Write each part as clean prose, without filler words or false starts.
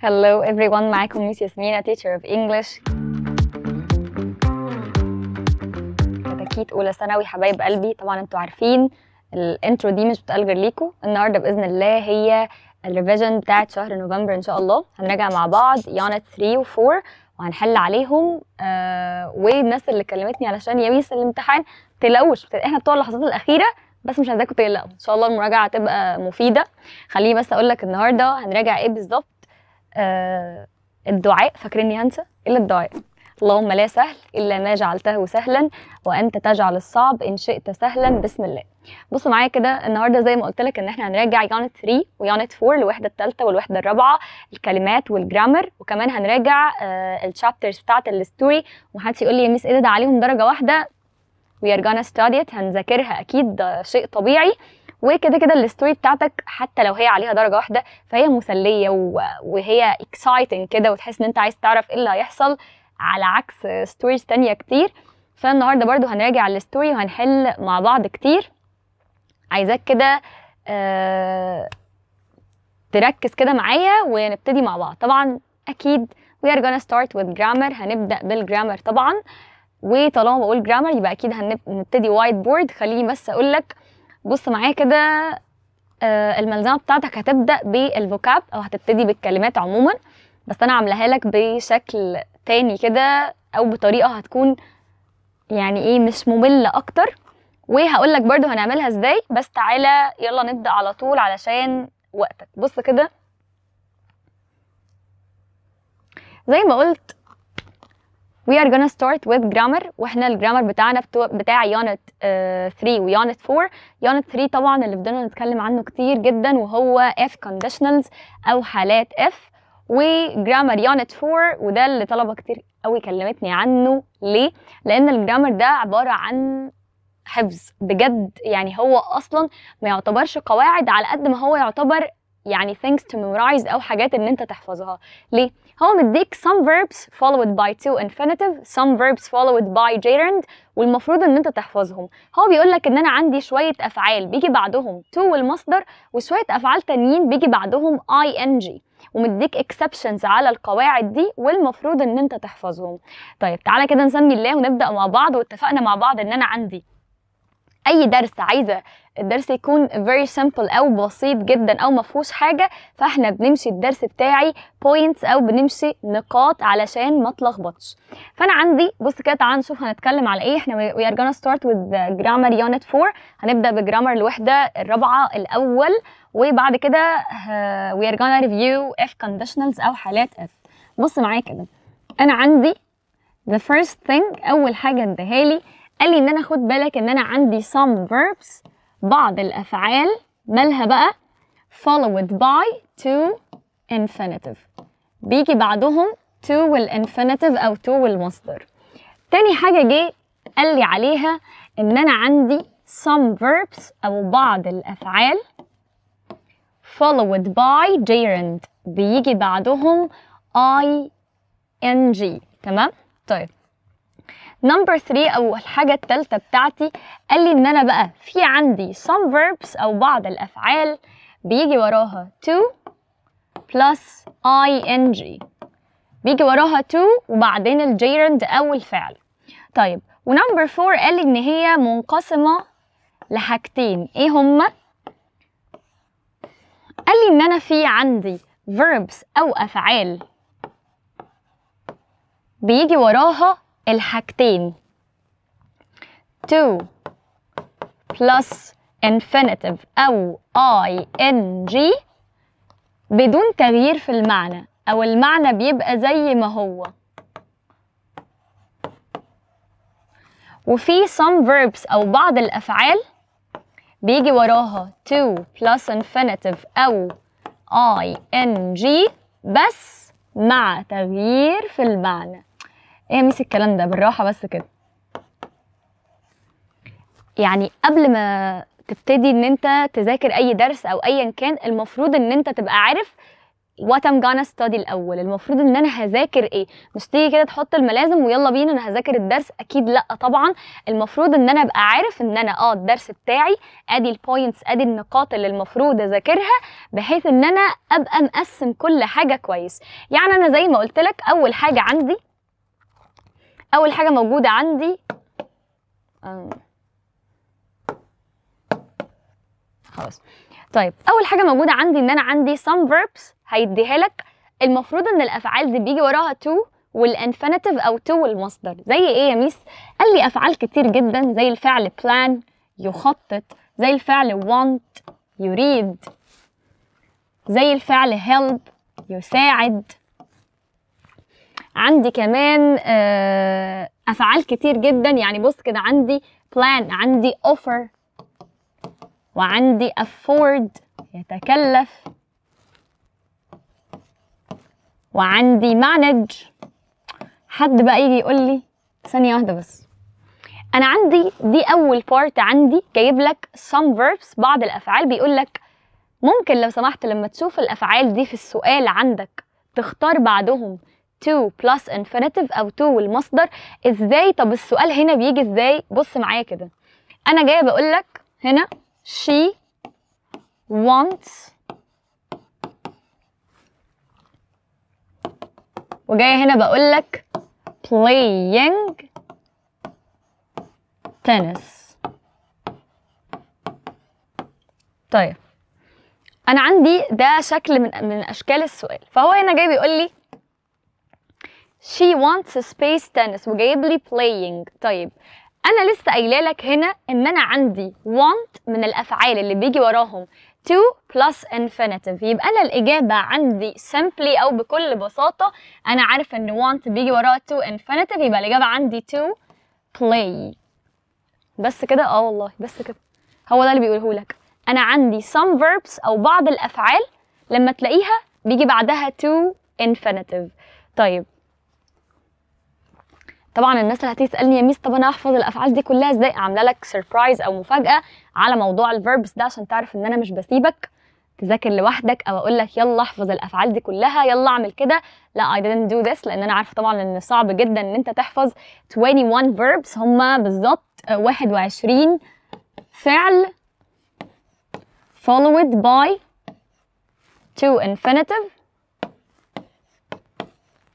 Hello everyone، معاكم ميس ياسمينة teacher of English. كتاكيت أولى ثانوي حبايب قلبي، طبعا انتوا عارفين الانترو دي مش بتقال غير ليكوا. النهارده بإذن الله هي الريفيجن بتاعت شهر نوفمبر إن شاء الله. هنراجع مع بعض يونت 3 و 4 وهنحل عليهم. والناس اللي كلمتني علشان يا ميس الامتحان متقلقوش، احنا بتوع اللحظات الأخيرة، بس مش عايزاكم تقلقوا، ان شاء الله المراجعه هتبقى مفيده. خليني بس اقول لك النهارده هنراجع ايه بالظبط. الدعاء، فاكريني هنسى الا الدعاء. اللهم لا سهل الا ما جعلته سهلا وانت تجعل الصعب ان شئت سهلا، بسم الله. بصوا معايا كده، النهارده زي ما قلت لك ان احنا هنراجع يونت 3 ويونت 4، الوحده الثالثه والوحده الرابعه، الكلمات والجرامر، وكمان هنراجع الشابترز بتاعت الستوري. ومحدش يقول لي يا ميس ايه ده عليهم درجه واحده. we are gonna study it، هنذاكرها اكيد، ده شيء طبيعي. وكده كده الستوري بتاعتك حتى لو هي عليها درجه واحده فهي مسليه وهي exciting كده، وتحس ان انت عايز تعرف ايه اللي هيحصل، على عكس ستوريز تانية كتير. فالنهارده برضو هنراجع الستوري وهنحل مع بعض كتير. عايزاك كده تركز كده معايا ونبتدي مع بعض. طبعا اكيد we are gonna start with grammar، هنبدا بالجرامر طبعا. وطالما بقول جرامر يبقى اكيد هنبتدي وايت بورد. خليني بس اقول لك، بص معايا كده، الملزمه بتاعتك هتبدا بالفوكاب او هتبتدي بالكلمات عموما، بس انا عاملاها لك بشكل تاني كده او بطريقه هتكون يعني ايه مش ممله اكتر، وهقول لك برضو هنعملها ازاي. بس تعالى يلا نبدا على طول علشان وقتك. بص كده، زي ما قلت we are gonna start with grammar، واحنا الجرامر بتاعنا بتاع يونت 3 ويونت 4. يونت 3 طبعا اللي بدنا نتكلم عنه كتير جدا وهو if conditionals او حالات if، وجرامر يونت 4 وده اللي طلبة كتير قوي كلمتني عنه. ليه؟ لان الجرامر ده عبارة عن حفظ بجد، يعني هو اصلا ما يعتبرش قواعد على قد ما هو يعتبر يعني things to memorize او حاجات ان انت تحفظها. ليه؟ هو مديك some verbs followed by to infinitive، some verbs followed by gerund، والمفروض ان انت تحفظهم. هو بيقول لك ان انا عندي شويه افعال بيجي بعدهم to والمصدر، وشويه افعال تانيين بيجي بعدهم ing، ومديك exceptions على القواعد دي والمفروض ان انت تحفظهم. طيب تعالى كده نسمي الله ونبدا مع بعض. واتفقنا مع بعض ان انا عندي اي درس عايزه الدرس يكون very simple او بسيط جدا او ما فيهوش حاجه، فاحنا بنمشي الدرس بتاعي points او بنمشي نقاط علشان ما اتلخبطش. فانا عندي بص كده، تعالى نشوف هنتكلم على ايه. احنا we are gonna start with grammar unit 4، هنبدا بجرامر الوحده الرابعه الاول، وبعد كده we are gonna review if conditionals او حالات if. بص معايا كده، انا عندي the first thing، اول حاجه اداها لي قال لي ان انا خد بالك ان انا عندي some verbs، بعض الافعال مالها بقى followed by to infinitive، بيجي بعدهم to والinfinitive او to والمصدر. تاني حاجه جه قال لي عليها ان انا عندي some verbs او بعض الافعال followed by gerund، بيجي بعدهم ing. تمام؟ طيب نمبر 3 او الحاجه الثالثه بتاعتي قال لي ان انا بقى في عندي some verbs او بعض الافعال بيجي وراها to plus ing، بيجي وراها to وبعدين الجيرند او الفعل. طيب ونمبر 4 قال لي ان هي منقسمه لحاجتين، ايه هما؟ قال لي ان انا في عندي verbs او افعال بيجي وراها الحاجتين to plus infinitive أو ing بدون تغيير في المعنى، أو المعنى بيبقى زي ما هو. وفي some verbs أو بعض الأفعال بيجي وراها to plus infinitive أو ing بس مع تغيير في المعنى. ايه ميس الكلام ده؟ بالراحه بس كده. يعني قبل ما تبتدي ان انت تذاكر اي درس او ايا كان، المفروض ان انت تبقى عارف what I'm gonna study الاول. المفروض ان انا هذاكر ايه، مش تيجي كده تحط الملازم ويلا بينا انا هذاكر الدرس. اكيد لا طبعا. المفروض ان انا ابقى عارف ان انا الدرس بتاعي ادي البوينتس، ادي النقاط اللي المفروض اذاكرها، بحيث ان انا ابقى مقسم كل حاجه كويس. يعني انا زي ما قلت لك اول حاجه موجوده عندي خلاص. طيب اول حاجه موجوده عندي ان انا عندي some verbs هيديها لك. المفروض ان الافعال دي بيجي وراها to والانفينيتيف او to والمصدر. زي ايه يا ميس؟ قال لي افعال كتير جدا، زي الفعل plan يخطط، زي الفعل want يريد، زي الفعل help يساعد. عندي كمان افعال كتير جدا. يعني بص كده، عندي plan، عندي offer، وعندي afford يتكلف، وعندي manage. حد بقى يجي يقول لي ثانية واحدة بس، أنا عندي دي أول بارت عندي جايب لك some verbs بعض الأفعال. بيقول لك ممكن لو سمحت لما تشوف الأفعال دي في السؤال عندك تختار بعدهم to plus infinitive أو to والمصدر. إزاي؟ طب السؤال هنا بيجي إزاي؟ بص معايا كده، أنا جاية بقول لك هنا she wants، وجاية هنا بقول لك playing tennis. طيب أنا عندي ده شكل من أشكال السؤال. فهو هنا جاي بيقول لي she wants space tennis وجايب لي playing. طيب أنا لسه قايله لك هنا إن أنا عندي want من الأفعال اللي بيجي وراهم to plus infinitive، يبقى أنا الإجابة عندي simply أو بكل بساطة أنا عارفة إن want بيجي وراها to infinitive، يبقى الإجابة عندي to play. بس كده؟ والله بس كده، هو ده اللي بيقوله لك. أنا عندي some verbs أو بعض الأفعال لما تلاقيها بيجي بعدها to infinitive. طيب طبعا الناس اللي هتيجي تسالني يا ميس طب انا احفظ الافعال دي كلها ازاي؟ عامله لك سربرايز او مفاجاه على موضوع الفيربس ده عشان تعرف ان انا مش بسيبك تذاكر لوحدك او اقول لك يلا احفظ الافعال دي كلها يلا اعمل كده. لا I didn't do this، لان انا عارفه طبعا ان صعب جدا ان انت تحفظ 21 verbs. هما بالظبط 21 فعل followed by to infinitive،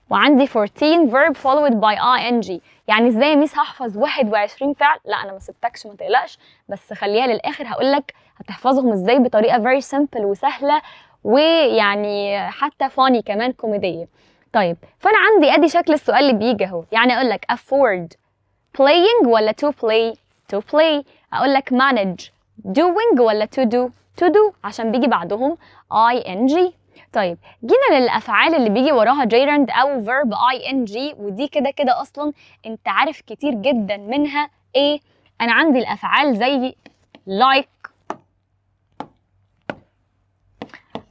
وعندي 14 verb followed by ing. يعني ازاي يا ميس هحفظ 21 فعل؟ لا انا ما سبتكش ما تقلقش، بس خليها للاخر هقول لك هتحفظهم ازاي بطريقه very simple وسهله، ويعني حتى funny كمان كوميديه. طيب فانا عندي ادي شكل السؤال اللي بيجي اهو. يعني اقول لك afford playing ولا to play؟ to play. اقول لك manage doing ولا to do؟ to do عشان بيجي بعدهم ing. طيب جينا للافعال اللي بيجي وراها gerund او verb ing، ودي كده كده اصلا انت عارف كتير جدا منها ايه. انا عندي الافعال زي like،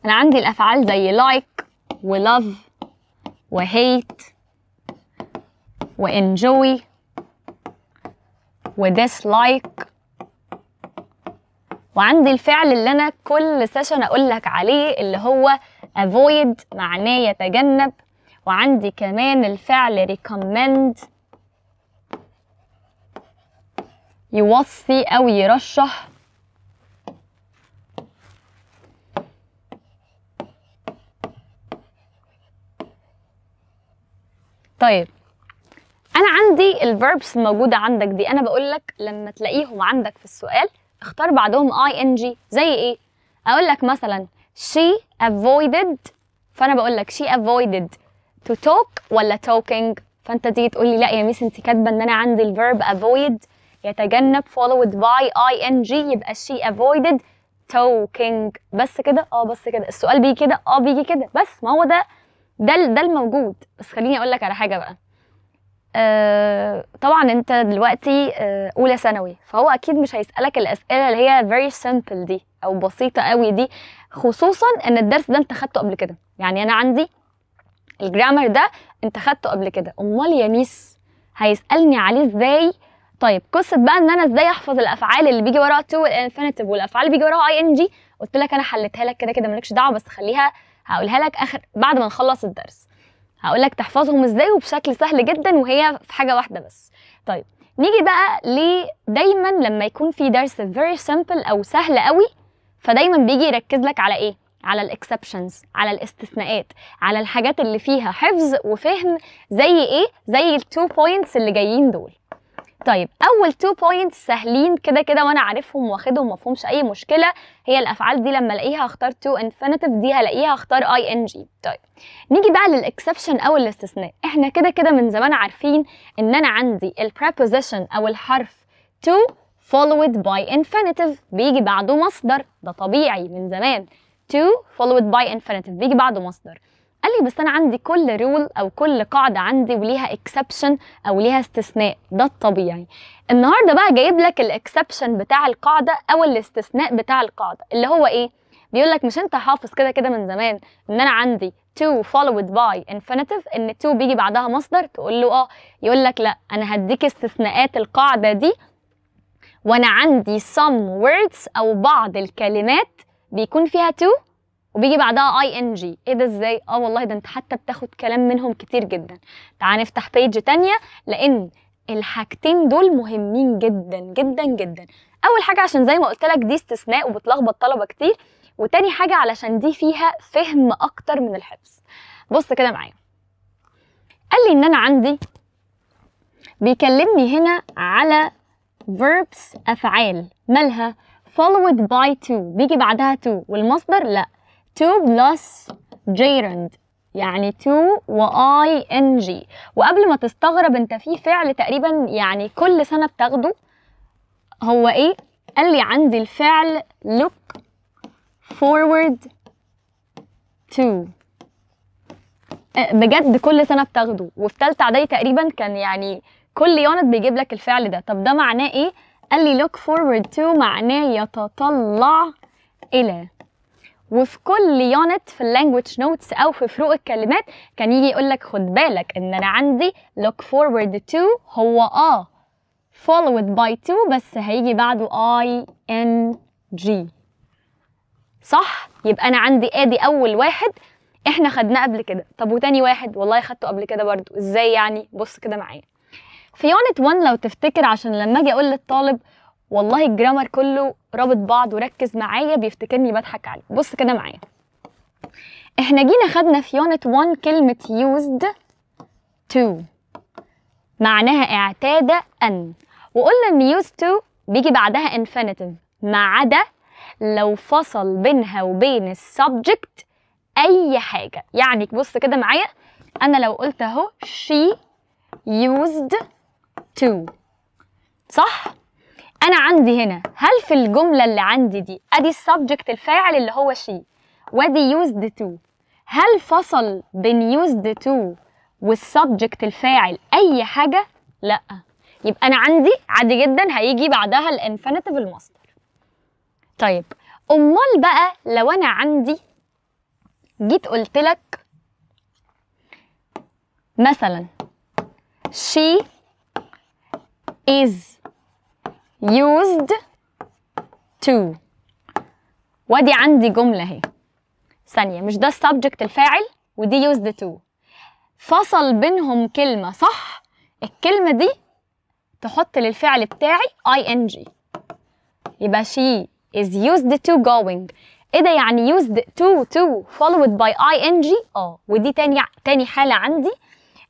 انا عندي الافعال زي like و love و hate و enjoy و dislike. وعندي الفعل اللي انا كل سيشن اقول لك عليه اللي هو avoid معناه يتجنب، وعندي كمان الفعل recommend يوصي او يرشح، طيب انا عندي الفيربس الموجوده عندك دي انا بقول لك لما تلاقيهم عندك في السؤال اختار بعدهم ing. زي ايه؟ اقول لك مثلا she avoided، فانا بقول لك she avoided to talk ولا talking، فانت تيجي تقول لي لا يا ميس انت كاتبه ان انا عندي الفيرب avoid يتجنب followed by ing، يبقى she avoided talking. بس كده؟ بس كده. السؤال بيجي كده؟ بيجي كده. بس ما هو ده الموجود. بس خليني اقول لك على حاجه بقى. طبعا انت دلوقتي اولى ثانوي، فهو اكيد مش هيسالك الاسئله اللي هي very simple دي او بسيطه قوي دي، خصوصا ان الدرس ده انت خدته قبل كده. يعني انا عندي الجرامر ده انت خدته قبل كده، امال يا ميس هيسالني عليه ازاي؟ طيب قصه بقى ان انا ازاي احفظ الافعال اللي بيجي وراها to والانفينيتيف والافعال اللي بيجي وراها ing، قلت لك انا حلتها لك كده كده مالكش دعوه، بس خليها هقولها لك بعد ما نخلص الدرس، هقول لك تحفظهم ازاي وبشكل سهل جدا، وهي في حاجه واحده بس. طيب نيجي بقى دايما لما يكون في درس very simple او سهل قوي، فدايما بيجي يركز لك على ايه؟ على الاكسبشنز، على الاستثناءات، على الحاجات اللي فيها حفظ وفهم. زي ايه؟ زي ال2 points اللي جايين دول. طيب اول 2 points سهلين كده كده وانا عارفهم واخدهم مفهومش اي مشكله. هي الافعال دي لما الاقيها هختار to infinitive، دي هلاقيها هختار ing. طيب نيجي بقى للاكسبشن او الاستثناء. احنا كده كده من زمان عارفين ان انا عندي البريبوزيشن او الحرف to followed by infinitive بيجي بعده مصدر، ده طبيعي من زمان. to followed by infinitive بيجي بعده مصدر. قال لي بس انا عندي كل رول او كل قاعده عندي وليها اكسبشن او ليها استثناء، ده الطبيعي. النهارده بقى جايب لك الاكسبشن بتاع القاعده او الاستثناء بتاع القاعده اللي هو ايه؟ بيقول لك مش انت حافظ كده كده من زمان ان انا عندي to followed by infinitive، ان to بيجي بعدها مصدر؟ تقول له اه. يقول لك لا، انا هديك استثناءات القاعده دي، وانا عندي some words او بعض الكلمات بيكون فيها to وبيجي بعدها ing. ايه ده ازاي؟ والله ده انت حتى بتاخد كلام منهم كتير جدا. تعال نفتح بيج تانية، لان الحاجتين دول مهمين جدا جدا جدا. اول حاجه عشان زي ما قلت لك دي استثناء وبتلخبط طلبه كتير، وتاني حاجه علشان دي فيها فهم اكتر من الحفظ. بص كده معايا، قال لي ان انا عندي بيكلمني هنا على verbs افعال مالها followed by to بيجي بعدها to والمصدر لا to plus gerund، يعني to و ing. وقبل ما تستغرب انت في فعل تقريبا يعني كل سنة بتاخده، هو ايه؟ قال لي عندي الفعل look forward to. بجد كل سنة بتاخده، وفي تالتة اعدادي تقريبا كان يعني كل يونت بيجيب لك الفعل ده. طب ده معناه ايه؟ قال لي look forward to معناه يتطلع إلى. وفي كل يونت في اللانجوج نوتس او في فروق الكلمات كان يجي يقول لك خد بالك ان انا عندي look forward to هو followed by to بس هيجي بعده ing. صح؟ يبقى انا عندي ادي اول واحد احنا خدناه قبل كده. طب وتاني واحد والله خدته قبل كده برضو. ازاي يعني؟ بص كده معايا في يونت 1 لو تفتكر، عشان لما اجي اقول للطالب والله الجرامر كله رابط بعض وركز معايا بيفتكرني بضحك عليه. بص كده معايا، احنا جينا خدنا في يونت 1 كلمة used to معناها اعتاد ان، وقلنا ان used to بيجي بعدها infinitive ما عدا لو فصل بينها وبين السبجكت اي حاجة. يعني بص كده معايا، انا لو قلت اهو she used to صح؟ انا عندي هنا هل في الجمله اللي عندي دي ادي السبجكت الفاعل اللي هو she وادي used to، هل فصل بين used to والسبجكت الفاعل اي حاجه؟ لا. يبقى انا عندي عادي جدا هيجي بعدها الانفينيتيف المصدر. طيب امال بقى لو انا عندي جيت قلت لك مثلا she is used to، وادي عندي جملة اهي ثانية، مش ده السبجكت الفاعل ودي used to، فصل بينهم كلمة صح؟ الكلمة دي تحط للفعل بتاعي ing، يبقى she is used to going. ايه ده يعني used to followed by ing؟ ودي تاني حالة عندي.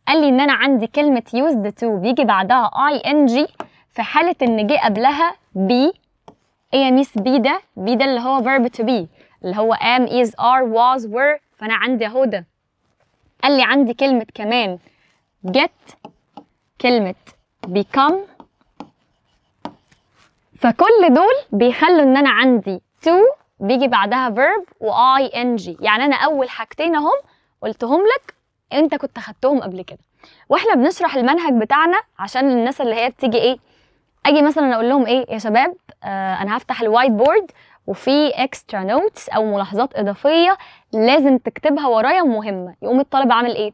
قال لي ان انا عندي كلمة used to بيجي بعدها ing في حالة ان جه قبلها be. ايه يا ميس be ده؟ be ده اللي هو verb to be اللي هو am is are was were، فانا عندي اهو ده. قال لي عندي كلمة كمان get، كلمة become، فكل دول بيخلوا ان انا عندي to بيجي بعدها verb و ing. يعني انا اول حاجتين اهم قلتهم لك انت كنت خدتهم قبل كده واحنا بنشرح المنهج بتاعنا، عشان الناس اللي هي بتيجي ايه، اجي مثلا اقول لهم ايه يا شباب انا هفتح الوايت بورد وفي اكسترا نوتس او ملاحظات اضافيه لازم تكتبها ورايا مهمه. يقوم الطالب عامل ايه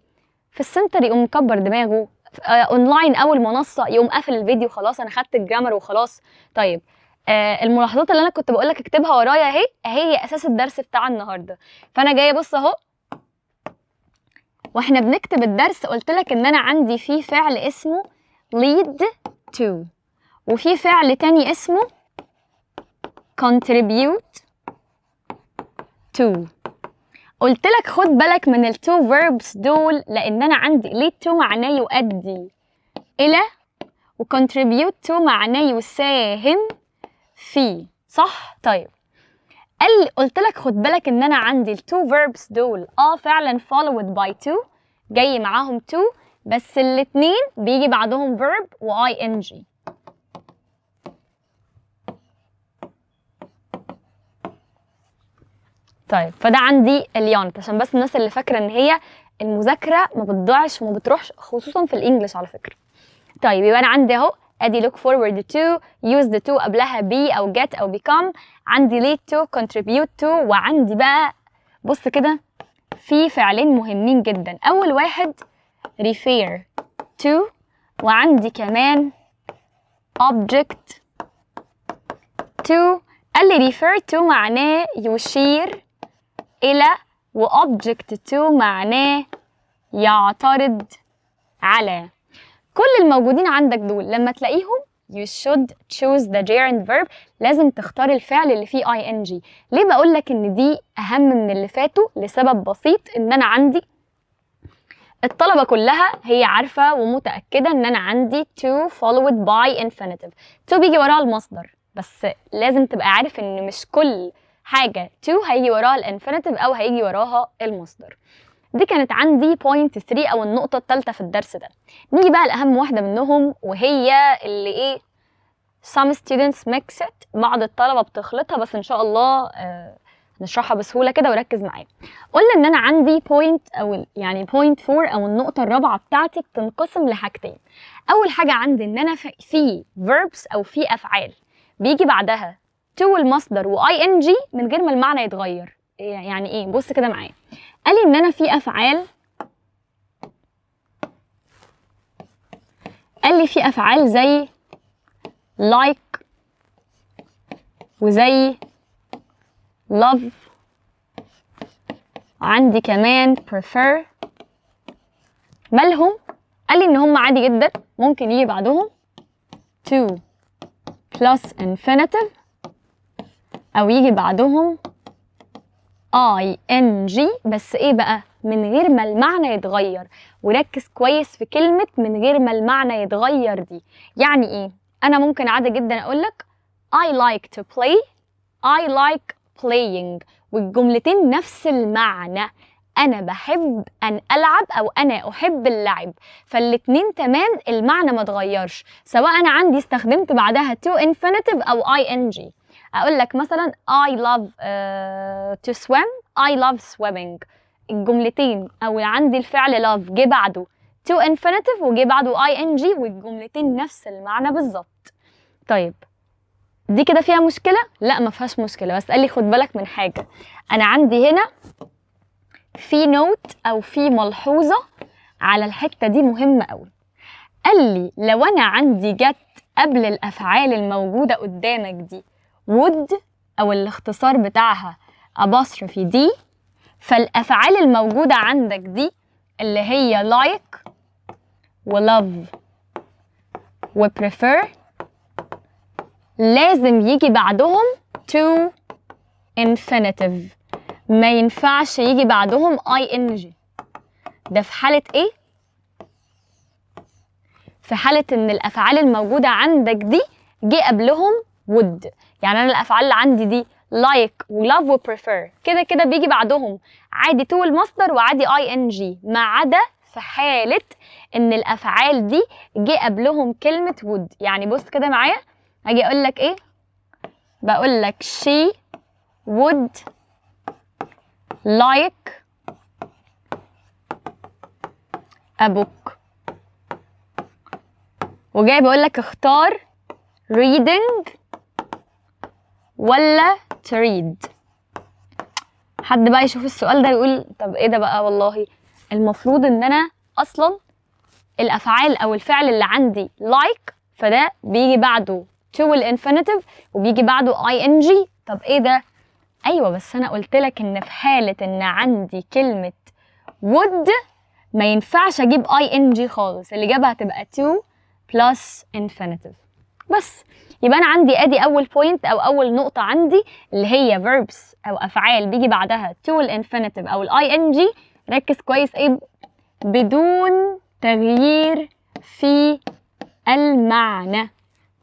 في السنتر؟ يقوم مكبر دماغه. اونلاين اول منصه يقوم قافل الفيديو، خلاص انا خدت الجرامر وخلاص. طيب الملاحظات اللي انا كنت بقول لك اكتبها ورايا اهي هي اساس الدرس بتاع النهارده. فانا جايه بص اهو واحنا بنكتب الدرس قلت لك ان انا عندي في فعل اسمه lead to، وفي فعل تاني اسمه contribute to. قلت لك خد بالك من التو verbs دول، لان انا عندي lead to معناه يؤدي الى، و contribute to معناه يساهم في، صح؟ طيب قلت لك خد بالك ان انا عندي التو verbs دول فعلا followed by to، جاي معاهم to، بس الاتنين بيجي بعدهم verb و ing. طيب فده عندي اليونت، عشان بس الناس اللي فاكره ان هي المذاكره ما بتضيعش وما بتروحش، خصوصا في الانجليش على فكره. طيب يبقى انا عندي اهو ادي look forward to، use the to قبلها be او get او become، عندي lead to، contribute to، وعندي بقى بص كده في فعلين مهمين جدا. اول واحد refer to، وعندي كمان object to. قال لي refer to معناه يشير الى، و object to معناه يعترض على. كل الموجودين عندك دول لما تلاقيهم you should choose the gerund verb، لازم تختار الفعل اللي فيه ing. ليه بقول لك ان دي اهم من اللي فاتوا؟ لسبب بسيط، ان انا عندي الطلبة كلها هي عارفة ومتأكدة ان انا عندي to followed by infinitive. to بيجي وراها المصدر، بس لازم تبقى عارف ان مش كل حاجة to هيجي وراها الانفينيتيف او هيجي وراها المصدر. دي كانت عندي point 3 او النقطة الثالثة في الدرس ده. نيجي بقى لأهم واحدة منهم، وهي اللي ايه some students mix it، بعض الطلبة بتخلطها، بس ان شاء الله نشرحها بسهولة كده وركز معايا. قلنا ان انا عندي point او يعني point 4 او النقطة الرابعة بتاعتي بتنقسم لحاجتين. اول حاجة عندي ان انا في verbs او في افعال بيجي بعدها to المصدر و ing من غير ما المعنى يتغير. يعني ايه؟ بص كده معايا. قال لي ان انا في افعال، قال لي في افعال زي like وزي love، عندي كمان prefer. مالهم؟ قال لي ان هم عادي جدا ممكن يجي بعدهم to plus infinitive، او يجي بعدهم ing، بس ايه بقى؟ من غير ما المعنى يتغير. وركز كويس في كلمة من غير ما المعنى يتغير دي. يعني ايه؟ انا ممكن عادي جدا اقولك I like to play، I like playing، والجملتين نفس المعنى، انا بحب ان العب او انا احب اللعب، فالاتنين تمام، المعنى ما اتغيرش، سواء انا عندي استخدمت بعدها to infinitive او ing. اقول لك مثلا I love to swim، I love swimming، الجملتين او عندي الفعل love جه بعده to infinitive وجه بعده ing، والجملتين نفس المعنى بالظبط. طيب دي كده فيها مشكلة؟ لا ما فيهاش مشكلة، بس قال لي خد بالك من حاجة. انا عندي هنا في نوت او في ملحوظة على الحتة دي مهمة قوي. قال لي لو انا عندي جت قبل الافعال الموجودة قدامك دي would او الاختصار بتاعها apostrophe دي، فالافعال الموجودة عندك دي اللي هي like و love و prefer لازم يجي بعدهم to infinitive، ما ينفعش يجي بعدهم ing. ده في حالة ايه؟ في حالة ان الافعال الموجودة عندك دي جه قبلهم would. يعني انا الافعال اللي عندي دي like و love و prefer كده كده بيجي بعدهم عادي to المصدر وعادي ing، ما عدا في حالة ان الافعال دي جه قبلهم كلمة would. يعني بص كده معايا، اجي اقول لك ايه؟ بقول لك she would like a book، وجاي بقول لك اختار reading ولا to read. حد بقى يشوف السؤال ده يقول طب ايه ده بقى؟ والله المفروض ان انا اصلا الافعال او الفعل اللي عندي like فده بيجي بعده to الانفينيتيف وبيجي بعده ing. طب ايه ده؟ ايوه بس انا قلت لك ان في حاله ان عندي كلمه would ما ينفعش اجيب ing خالص، الاجابه هتبقى to plus infinitive. بس يبقى انا عندي ادي اول بوينت او اول نقطه عندي اللي هي verbs او افعال بيجي بعدها to الانفينيتيف او ing. ركز كويس، ايه؟ بدون تغيير في المعنى،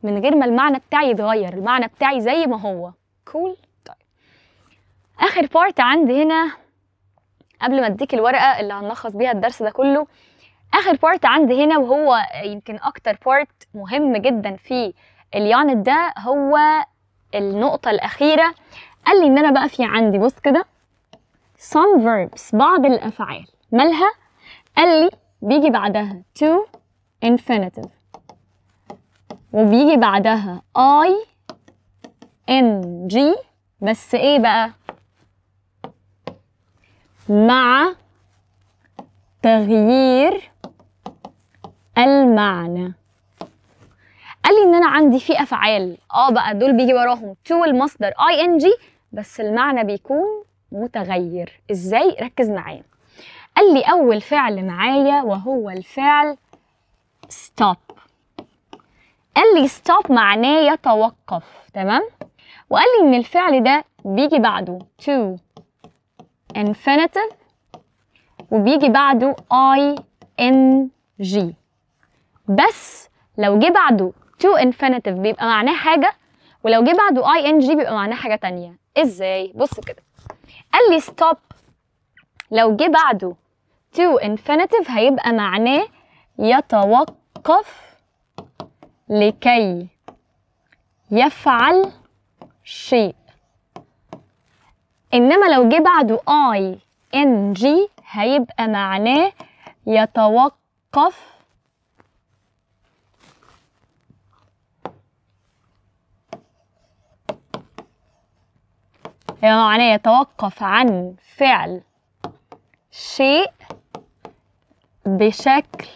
من غير ما المعنى بتاعي يتغير، المعنى بتاعي زي ما هو. كول. طيب اخر بارت عندي هنا قبل ما اديك الورقه اللي هنلخص بيها الدرس ده كله، اخر بارت عندي هنا وهو يمكن اكتر بارت مهم جدا في اليونت ده، هو النقطه الاخيره. قال لي ان انا بقى في عندي، بص كده، some verbs بعض الافعال مالها؟ قال لي بيجي بعدها to infinitive وبيجي بعدها ing، بس ايه بقى؟ مع تغيير المعنى. قال لي ان انا عندي في افعال بقى دول بيجي وراهم to المصدر ing بس المعنى بيكون متغير. ازاي؟ ركز معايا. قال لي اول فعل معايا وهو الفعل stop. قال لي stop معناه يتوقف، تمام؟ وقال لي ان الفعل ده بيجي بعده to infinitive وبيجي بعده ing، بس لو جه بعده to infinitive بيبقى معناه حاجة، ولو جه بعده ing بيبقى معناه حاجة تانية. ازاي؟ بص كده، قال لي stop لو جه بعده to infinitive هيبقى معناه يتوقف لكي يفعل شيء، انما لو جه بعده ing هيبقى معناه يتوقف عن فعل شيء بشكل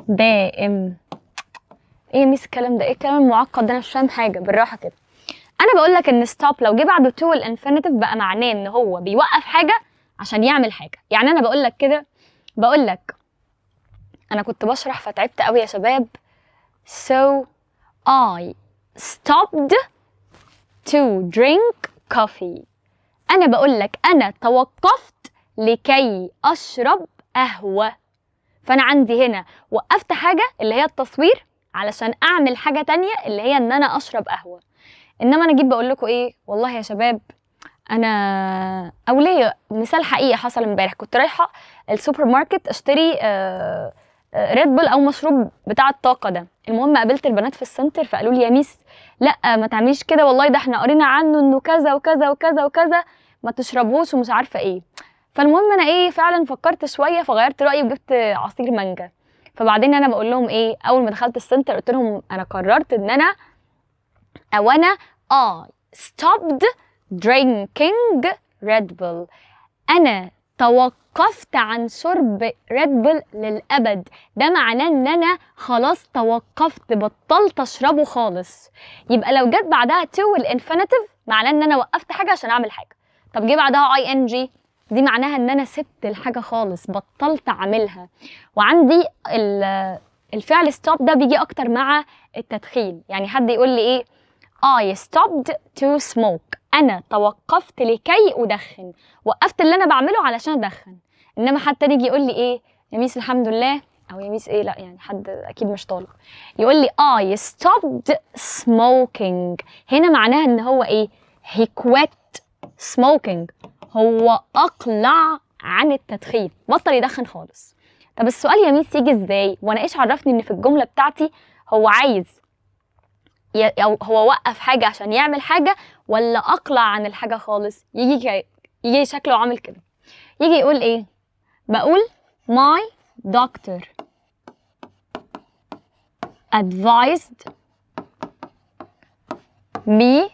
دائم. ايه ميس الكلام ده؟ ايه الكلام المعقد ده؟ انا مش فاهم حاجه، بالراحه كده. انا بقول لك ان stop لو جه بعده to الانفينيتيف بقى معناه ان هو بيوقف حاجه عشان يعمل حاجه. يعني انا بقول لك كده، بقول لك انا كنت بشرح فتعبت قوي يا شباب. so I stopped to drink coffee. انا بقول لك انا توقفت لكي اشرب قهوه. فانا عندي هنا وقفت حاجه اللي هي التصوير علشان اعمل حاجه تانية اللي هي ان انا اشرب قهوه. انما انا جيت بقول لكم ايه، والله يا شباب انا اوليه مثال حقيقي حصل امبارح. كنت رايحه السوبر ماركت اشتري ريد بول او مشروب بتاع الطاقه ده. المهم قابلت البنات في السنتر فقالوا لي يا ميس لا ما تعمليش كده، والله ده احنا قرينا عنه انه كذا وكذا وكذا وكذا، ما تشربوش ومش عارفه ايه. فالمهم انا ايه فعلا فكرت شويه فغيرت رايي وجبت عصير مانجا. فبعدين انا بقول لهم ايه، اول ما دخلت السنتر قلت لهم انا قررت ان انا stopped drinking Red Bull. انا توقفت عن شرب ريد بول للابد. ده معناه ان انا خلاص توقفت، بطلت اشربه خالص. يبقى لو جت بعدها to الانفينيتيف معناه ان انا وقفت حاجه عشان اعمل حاجه. طب جه بعدها ing دي معناها ان انا سبت الحاجه خالص، بطلت اعملها. وعندي الفعل stop ده بيجي اكتر مع التدخين. يعني حد يقول لي ايه I stopped to smoke. انا توقفت لكي ادخن، وقفت اللي انا بعمله علشان ادخن. انما حد تاني يجي يقول لي ايه يا ميس الحمد لله، او يا ميس ايه، لا يعني حد اكيد مش طالب يقول لي I stopped smoking. هنا معناها ان هو ايه، he quit smoking، هو اقلع عن التدخين، بطل يدخن خالص. طب السؤال يا ميس يجي ازاي وانا ايش عرفني ان في الجمله بتاعتي هو عايز أو هو وقف حاجه عشان يعمل حاجه ولا اقلع عن الحاجه خالص؟ يجي شكله عامل كده، يجي يقول ايه، بقول my doctor advised me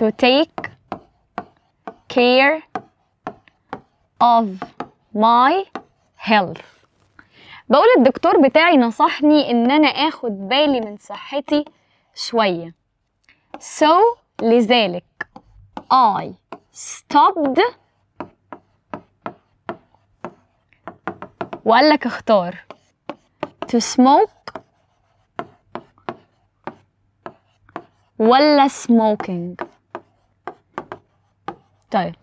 to take care of my health. بقول الدكتور بتاعي نصحني ان انا اخد بالي من صحتي شوية. so لذلك I stopped وقال لك اختار to smoke ولا smoking. طيب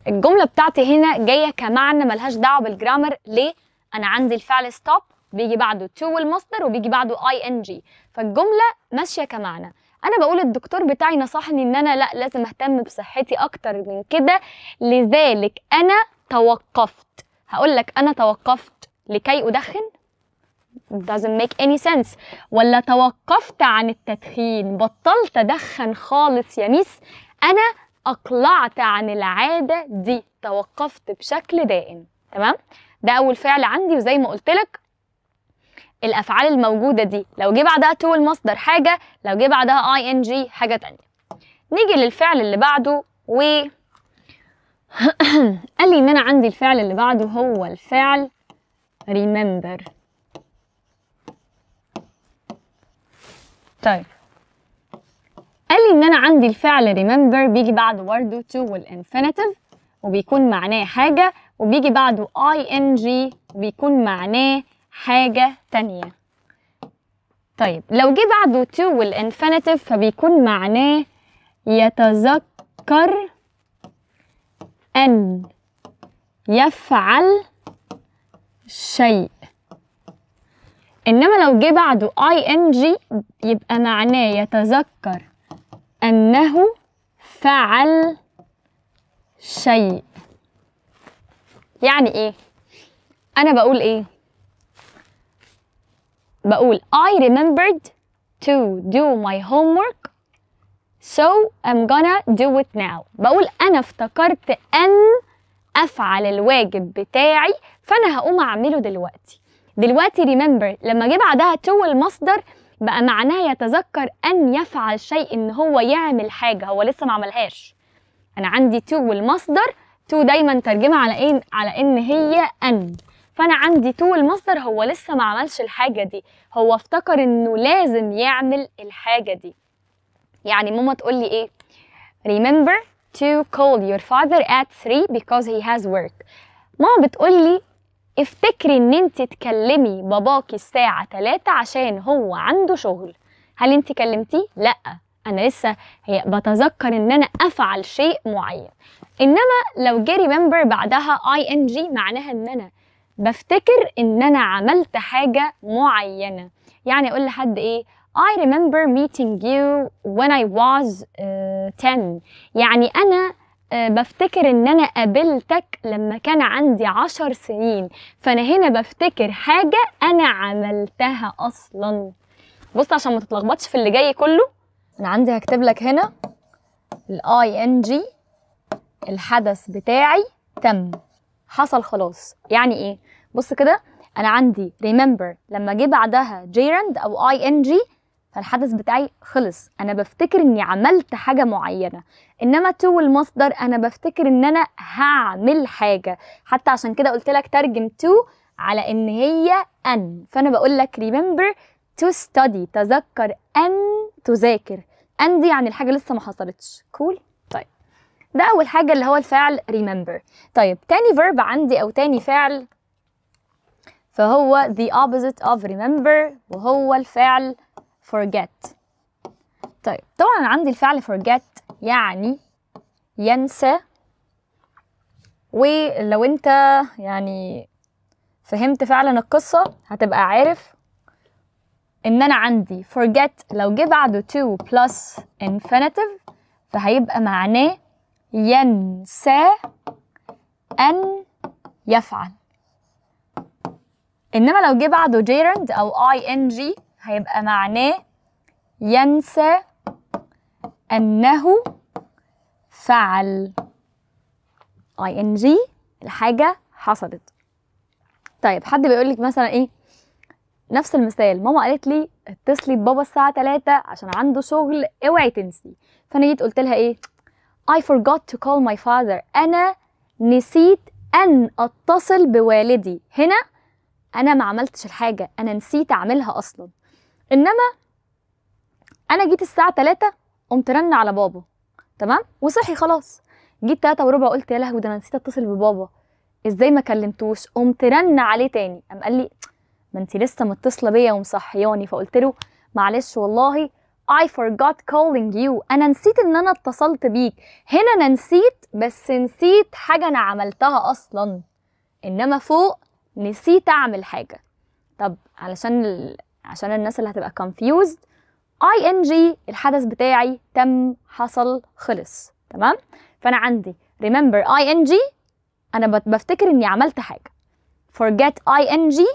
الجملة بتاعتي هنا جاية كمعنى ملهاش دعوة بالجرامر. ليه؟ أنا عندي الفعل stop بيجي بعده to والمصدر وبيجي بعده ing، فالجملة ماشية كمعنى. أنا بقول الدكتور بتاعي نصحني إن أنا لأ لازم أهتم بصحتي أكتر من كده، لذلك أنا توقفت. هقولك أنا توقفت لكي أدخن؟ doesn't make any sense. ولا توقفت عن التدخين، بطلت أدخن خالص يا ميس، أنا أقلعت عن العادة دي، توقفت بشكل دائم. تمام؟ ده أول فعل عندي. وزي ما قلتلك الأفعال الموجودة دي لو جه بعدها to المصدر حاجة، لو جه بعدها ing حاجة تانية. نيجي للفعل اللي بعده قال لي إن أنا عندي الفعل اللي بعده هو الفعل remember. طيب قال لي إن أنا عندي الفعل remember بيجي بعده برضه to والinfinitive وبيكون معناه حاجة، وبيجي بعده ing وبيكون معناه حاجة تانية. طيب لو جه بعده to والinfinitive فبيكون معناه يتذكر أن يفعل شيء. إنما لو جه بعده ing يبقى معناه يتذكر أنه فعل شيء. يعني إيه؟ أنا بقول إيه؟ بقول I remembered to do my homework so I'm gonna do it now. بقول أنا افتكرت أن أفعل الواجب بتاعي فأنا هقوم أعمله دلوقتي. دلوقتي remember لما جه بعدها to المصدر بقى معناها يتذكر أن يفعل شيء، إن هو يعمل حاجة هو لسه ما عملهاش. أنا عندي to والمصدر، to دايما ترجمة على إيه؟ على إن هي أن، فأنا عندي to المصدر هو لسه ما عملش الحاجة دي، هو افتكر إنه لازم يعمل الحاجة دي. يعني ماما تقول لي إيه؟ remember to call your father at 3 because he has work. ماما بتقول لي افتكري ان انت تكلمي باباكي الساعة 3 عشان هو عنده شغل. هل انت كلمتيه؟ لا، انا لسه هي بتذكر ان انا افعل شيء معين. انما لو جه remember بعدها ing معناها ان انا بفتكر ان انا عملت حاجة معينة. يعني اقول لحد ايه؟ I remember meeting you when I was 10. يعني انا بفتكر ان انا قابلتك لما كان عندي 10 سنين، فانا هنا بفتكر حاجة انا عملتها اصلا. بص عشان ما تتلخبطش في اللي جاي كله، انا عندي هكتب لك هنا ing الحدث بتاعي تم، حصل خلاص. يعني ايه؟ بص كده، انا عندي remember لما جه بعدها gerund او ing فالحدث بتاعي خلص، انا بفتكر اني عملت حاجة معينة. انما to المصدر انا بفتكر ان انا هعمل حاجة، حتى عشان كده قلت لك ترجم to على ان هي ان. فانا بقول لك remember to study، تذكر ان تذاكر. ان دي يعني الحاجة لسه ما حصلتش. كول؟ طيب ده اول حاجة اللي هو الفعل remember. طيب تاني verb عندي او تاني فعل فهو the opposite of remember وهو الفعل forget. طيب طبعا عندي الفعل forget يعني ينسى، ولو انت يعني فهمت فعلا القصة هتبقى عارف ان انا عندي forget لو جه بعده to plus infinitive فهيبقى معناه ينسى ان يفعل. انما لو جه بعده gerund او ing هيبقى معناه ينسى أنه فعل. ing الحاجة حصلت. طيب حد بيقولك مثلا ايه نفس المثال، ماما قالت لي اتصلي ببابا الساعة 3 عشان عنده شغل اوعي تنسي. فانا جيت قلت لها ايه؟ I forgot to call my father. انا نسيت ان اتصل بوالدي. هنا انا ما عملتش الحاجة، انا نسيت اعملها اصلا. انما انا جيت الساعة 3 قمت رن على بابا، تمام، وصحي خلاص. جيت 3 وربع قلت يا لهوي ده انا نسيت اتصل ببابا. ازاي ما كلمتوش؟ قمت رن عليه تاني، قام قال لي ما انت لسه متصله بيا ومصحياني. فقلت له معلش والله I forgot calling you، انا نسيت ان انا اتصلت بيك. هنا انا نسيت، بس نسيت حاجه انا عملتها اصلا، انما فوق نسيت اعمل حاجه. طب عشان الناس اللي هتبقى confused، ing الحدث بتاعي تم، حصل، خلص، تمام. فانا عندي remember ing انا بفتكر اني عملت حاجه، forget ing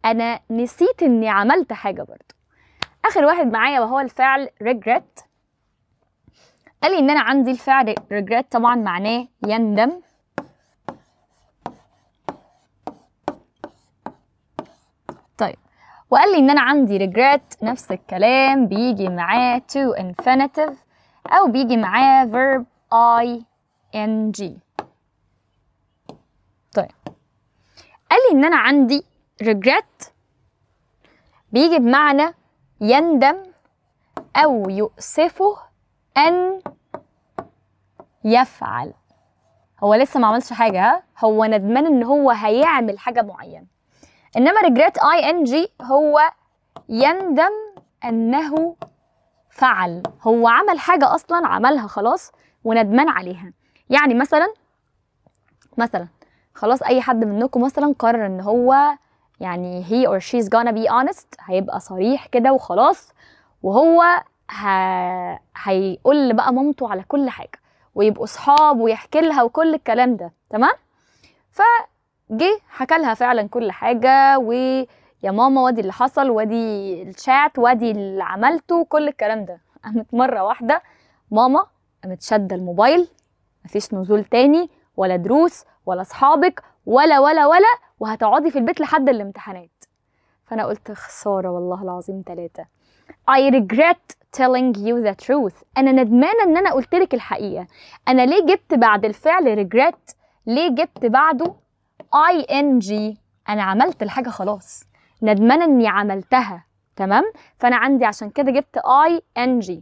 انا نسيت اني عملت حاجه برضو. اخر واحد معايا وهو الفعل regret. قال لي ان انا عندي الفعل regret طبعا معناه يندم. طيب وقال لي ان انا عندي regret نفس الكلام بيجي معاه to infinitive او بيجي معاه verb ing. طيب قال لي ان انا عندي regret بيجي بمعنى يندم او يؤسفه ان يفعل. هو لسه ما عملش حاجه، ها، هو ندمان ان هو هيعمل حاجه معينه. انما regret ing هو يندم انه فعل، هو عمل حاجه اصلا، عملها خلاص وندمان عليها. يعني مثلا خلاص اي حد منكم مثلا قرر ان هو يعني he or she's gonna be honest، هيبقى صريح كده وخلاص، وهو هيقول بقى مامته على كل حاجه ويبقوا صحاب ويحكي لها وكل الكلام ده، تمام. فجه حكى لها فعلا كل حاجه، ويا ماما وادي اللي حصل وادي الشات وادي اللي عملته كل الكلام ده. قامت مره واحده ماما قامت شاده الموبايل، مفيش نزول تاني ولا دروس ولا اصحابك ولا وهتقعدي في البيت لحد الامتحانات. فانا قلت خساره والله العظيم 3. I regret telling you the truth. انا ندمانه ان انا قلت لك الحقيقه. انا ليه جبت بعد الفعل regret؟ ليه جبت بعده ing؟ انا عملت الحاجه خلاص، ندمانه اني عملتها، تمام. فانا عندي عشان كده جبت ing.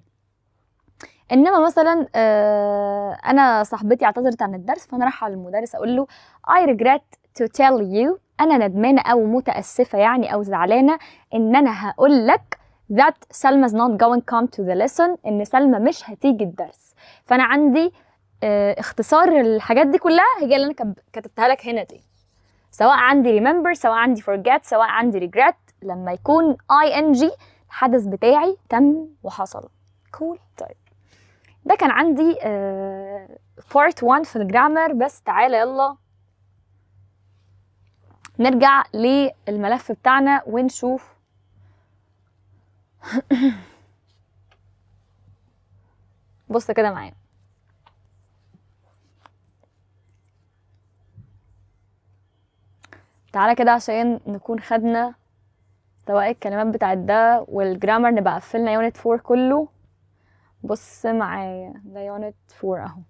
انما مثلا انا صاحبتي اعتذرت عن الدرس، فانا رايحه للمدرس اقول له I regret to tell you، انا ندمانه او متاسفه يعني او زعلانه ان انا هقول لك that Salma is not going come to the lesson، ان سلمى مش هتيجي الدرس. فانا عندي اختصار الحاجات دي كلها هي اللي انا كتبتها لك هنا دي، سواء عندي remember سواء عندي forget سواء عندي regret، لما يكون ing الحدث بتاعي تم وحصل. cool. طيب ده كان عندي part 1 في الجرامر. بس تعالى يلا نرجع للملف بتاعنا ونشوف بص كده معايا. تعالى كده عشان نكون خدنا سواء الكلمات بتاعت ده والجرامر، نبقى قفلنا يونت 4 كله. بص معايا ده يونت 4 اهو.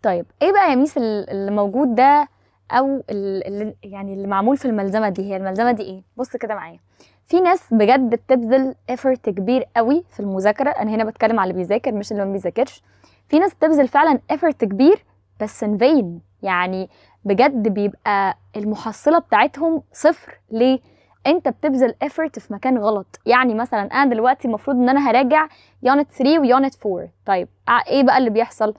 طيب ايه بقى يا ميس اللي موجود ده او اللي معمول في الملزمه دي؟ هي الملزمه دي ايه؟ بص كده معايا. في ناس بجد بتبذل effort كبير قوي في المذاكره، انا هنا بتكلم على اللي بيذاكر مش اللي ما بيذاكرش. في ناس بتبذل فعلا effort كبير بس in vain، يعني بجد بيبقى المحصله بتاعتهم صفر. ليه؟ انت بتبذل effort في مكان غلط. يعني مثلا انا دلوقتي المفروض ان انا هراجع يونت 3 ويونت 4. طيب ايه بقى اللي بيحصل؟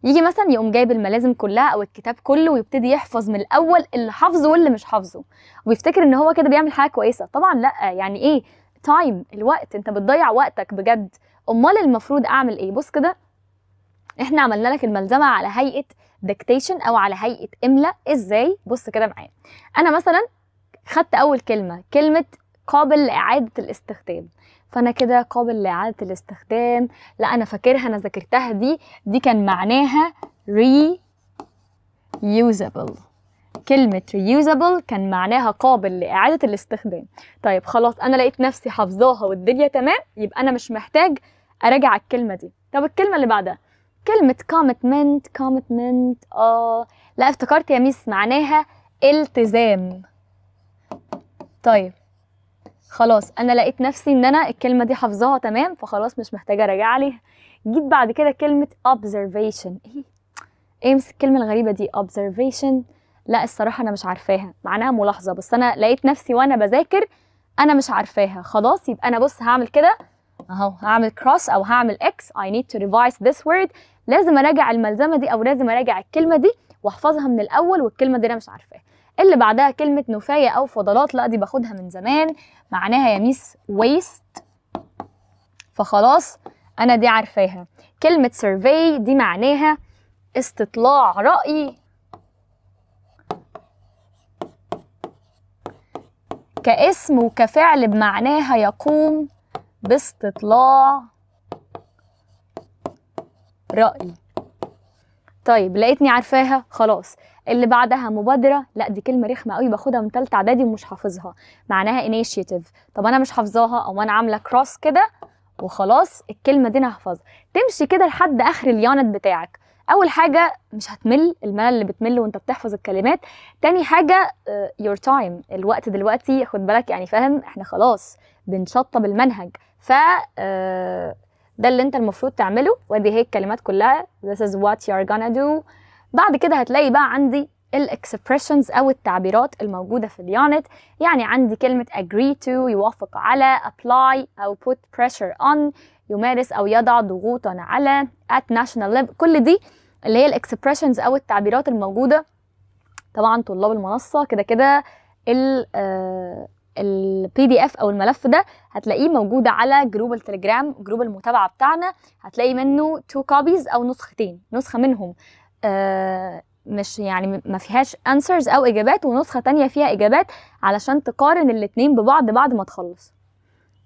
يجي مثلا يقوم جايب الملازم كلها او الكتاب كله ويبتدي يحفظ من الاول اللي حافظه واللي مش حافظه، ويفتكر ان هو كده بيعمل حاجه كويسه. طبعا لا، يعني ايه تايم؟ الوقت، انت بتضيع وقتك بجد. امال المفروض اعمل ايه؟ بص كده، احنا عملنا لك الملزمه على هيئه ديكتيشن او على هيئه املاء. ازاي؟ بص كده معايا. انا مثلا خدت اول كلمه قابل لاعاده الاستخدام، فانا كده قابل لاعاده الاستخدام، لا انا فاكرها، انا ذاكرتها دي كان معناها reusable. كلمه reusable كان معناها قابل لاعاده الاستخدام. طيب خلاص انا لقيت نفسي حافظاها والدنيا تمام، يبقى انا مش محتاج اراجع الكلمه دي. طب الكلمه اللي بعدها كلمه commitment. لا افتكرت يا ميس، معناها التزام. طيب خلاص انا لقيت نفسي ان انا الكلمه دي حافظاها تمام، فخلاص مش محتاجه اراجع عليها. جيت بعد كده كلمه observation. ايه الكلمه الغريبه دي observation؟ لا الصراحة أنا مش عارفاها، معناها ملاحظة، بس أنا لقيت نفسي وأنا بذاكر أنا مش عارفاها. خلاص يبقى أنا بص هعمل كده أهو، هعمل cross أو هعمل X. I need to revise this word. لازم أراجع الملزمة دي أو لازم أراجع الكلمة دي واحفظها من الأول، والكلمة دي أنا مش عارفاها. اللي بعدها كلمة نفاية أو فضلات، لا دي باخدها من زمان، معناها يا ميس waste، فخلاص أنا دي عارفاها. كلمة survey دي معناها استطلاع رأي، كاسم وكفعل بمعناها يقوم باستطلاع رأي. طيب لقيتني عارفاها خلاص. اللي بعدها مبادرة، لا دي كلمة رخمة قوي باخدها من تالتة اعدادي ومش حافظها، معناها initiative. طب انا مش حافظاها او انا عاملة cross كده وخلاص، الكلمة دي انا هحفظها. تمشي كده لحد اخر اليونت بتاعك. اول حاجة مش هتمل، الملل اللي بتمل وانت بتحفظ الكلمات. تاني حاجة your time، الوقت دلوقتي خد بالك يعني فاهم، احنا خلاص بنشطب المنهج، ف ده اللي انت المفروض تعمله. ودي هي الكلمات كلها this is what you're gonna do. بعد كده هتلاقي بقى عندي الاكسبريشنز او التعبيرات الموجوده في اليونت. يعني عندي كلمه agree to يوافق على، apply او put pressure on يمارس او يضع ضغوطا على، at national level. كل دي اللي هي الاكسبريشنز او التعبيرات الموجوده. طبعا طلاب المنصه كده كده البي دي اف او الملف ده هتلاقيه موجود على جروب التليجرام، جروب المتابعه بتاعنا. هتلاقي منه 2 كوبيز او نسختين، نسخه منهم مش يعني ما فيهاش answers او اجابات، ونسخه تانية فيها اجابات علشان تقارن الاتنين ببعض بعد ما تخلص.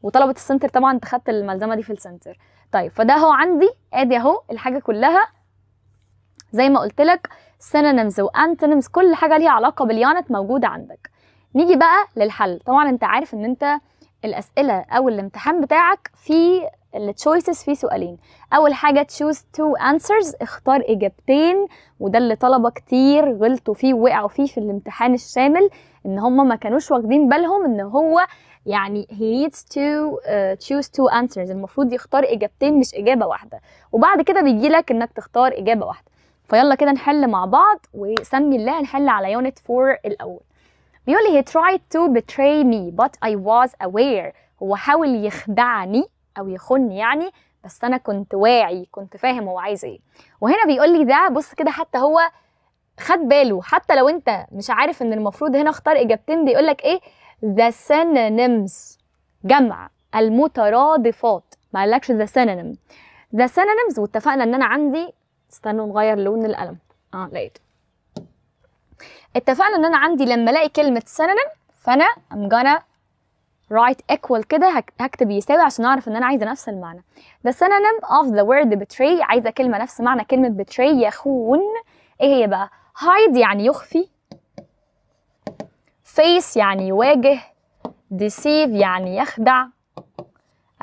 وطلبه السنتر طبعا انت خدت الملزمه دي في السنتر. طيب فده هو عندي ادي اهو الحاجه كلها زي ما قلت لك، synonyms و antonyms، كل حاجه ليها علاقه باليونت موجوده عندك. نيجي بقى للحل. طبعا انت عارف ان انت الاسئله او الامتحان بتاعك في التشويسز فيه سؤالين. اول حاجه choose 2 answers، اختار اجابتين، وده اللي طلبه كتير غلطوا فيه ووقعوا فيه في الامتحان الشامل، ان هم ما كانوش واخدين بالهم ان هو يعني he needs to choose 2 answers، المفروض يختار اجابتين مش اجابه واحده، وبعد كده بيجي لك انك تختار اجابه واحده. فيلا كده نحل مع بعض، وسمي الله نحل على يونت 4 الاول. بيقول لي he tried to betray me but I was aware، هو حاول يخدعني او يخني يعني، بس انا كنت واعي، كنت فاهم هو عايز ايه. وهنا بيقول لي ده بص كده، حتى هو خد باله، حتى لو انت مش عارف ان المفروض هنا اختار اجابتين، بيقول لك ايه the synonyms، جمع المترادفات، ما قالكش the synonym، the synonyms. واتفقنا ان انا عندي، استنوا نغير لون القلم، لقيته. اتفقنا ان انا عندي لما الاقي كلمه synonym فانا I'm gonna write equal كده، هكتب يساوي عشان اعرف ان انا عايزه نفس المعنى. the synonym of the word betray، عايزه كلمه نفس معنى كلمه betray، يخون. ايه هي بقى؟ hide يعني يخفي، face يعني يواجه، deceive يعني يخدع،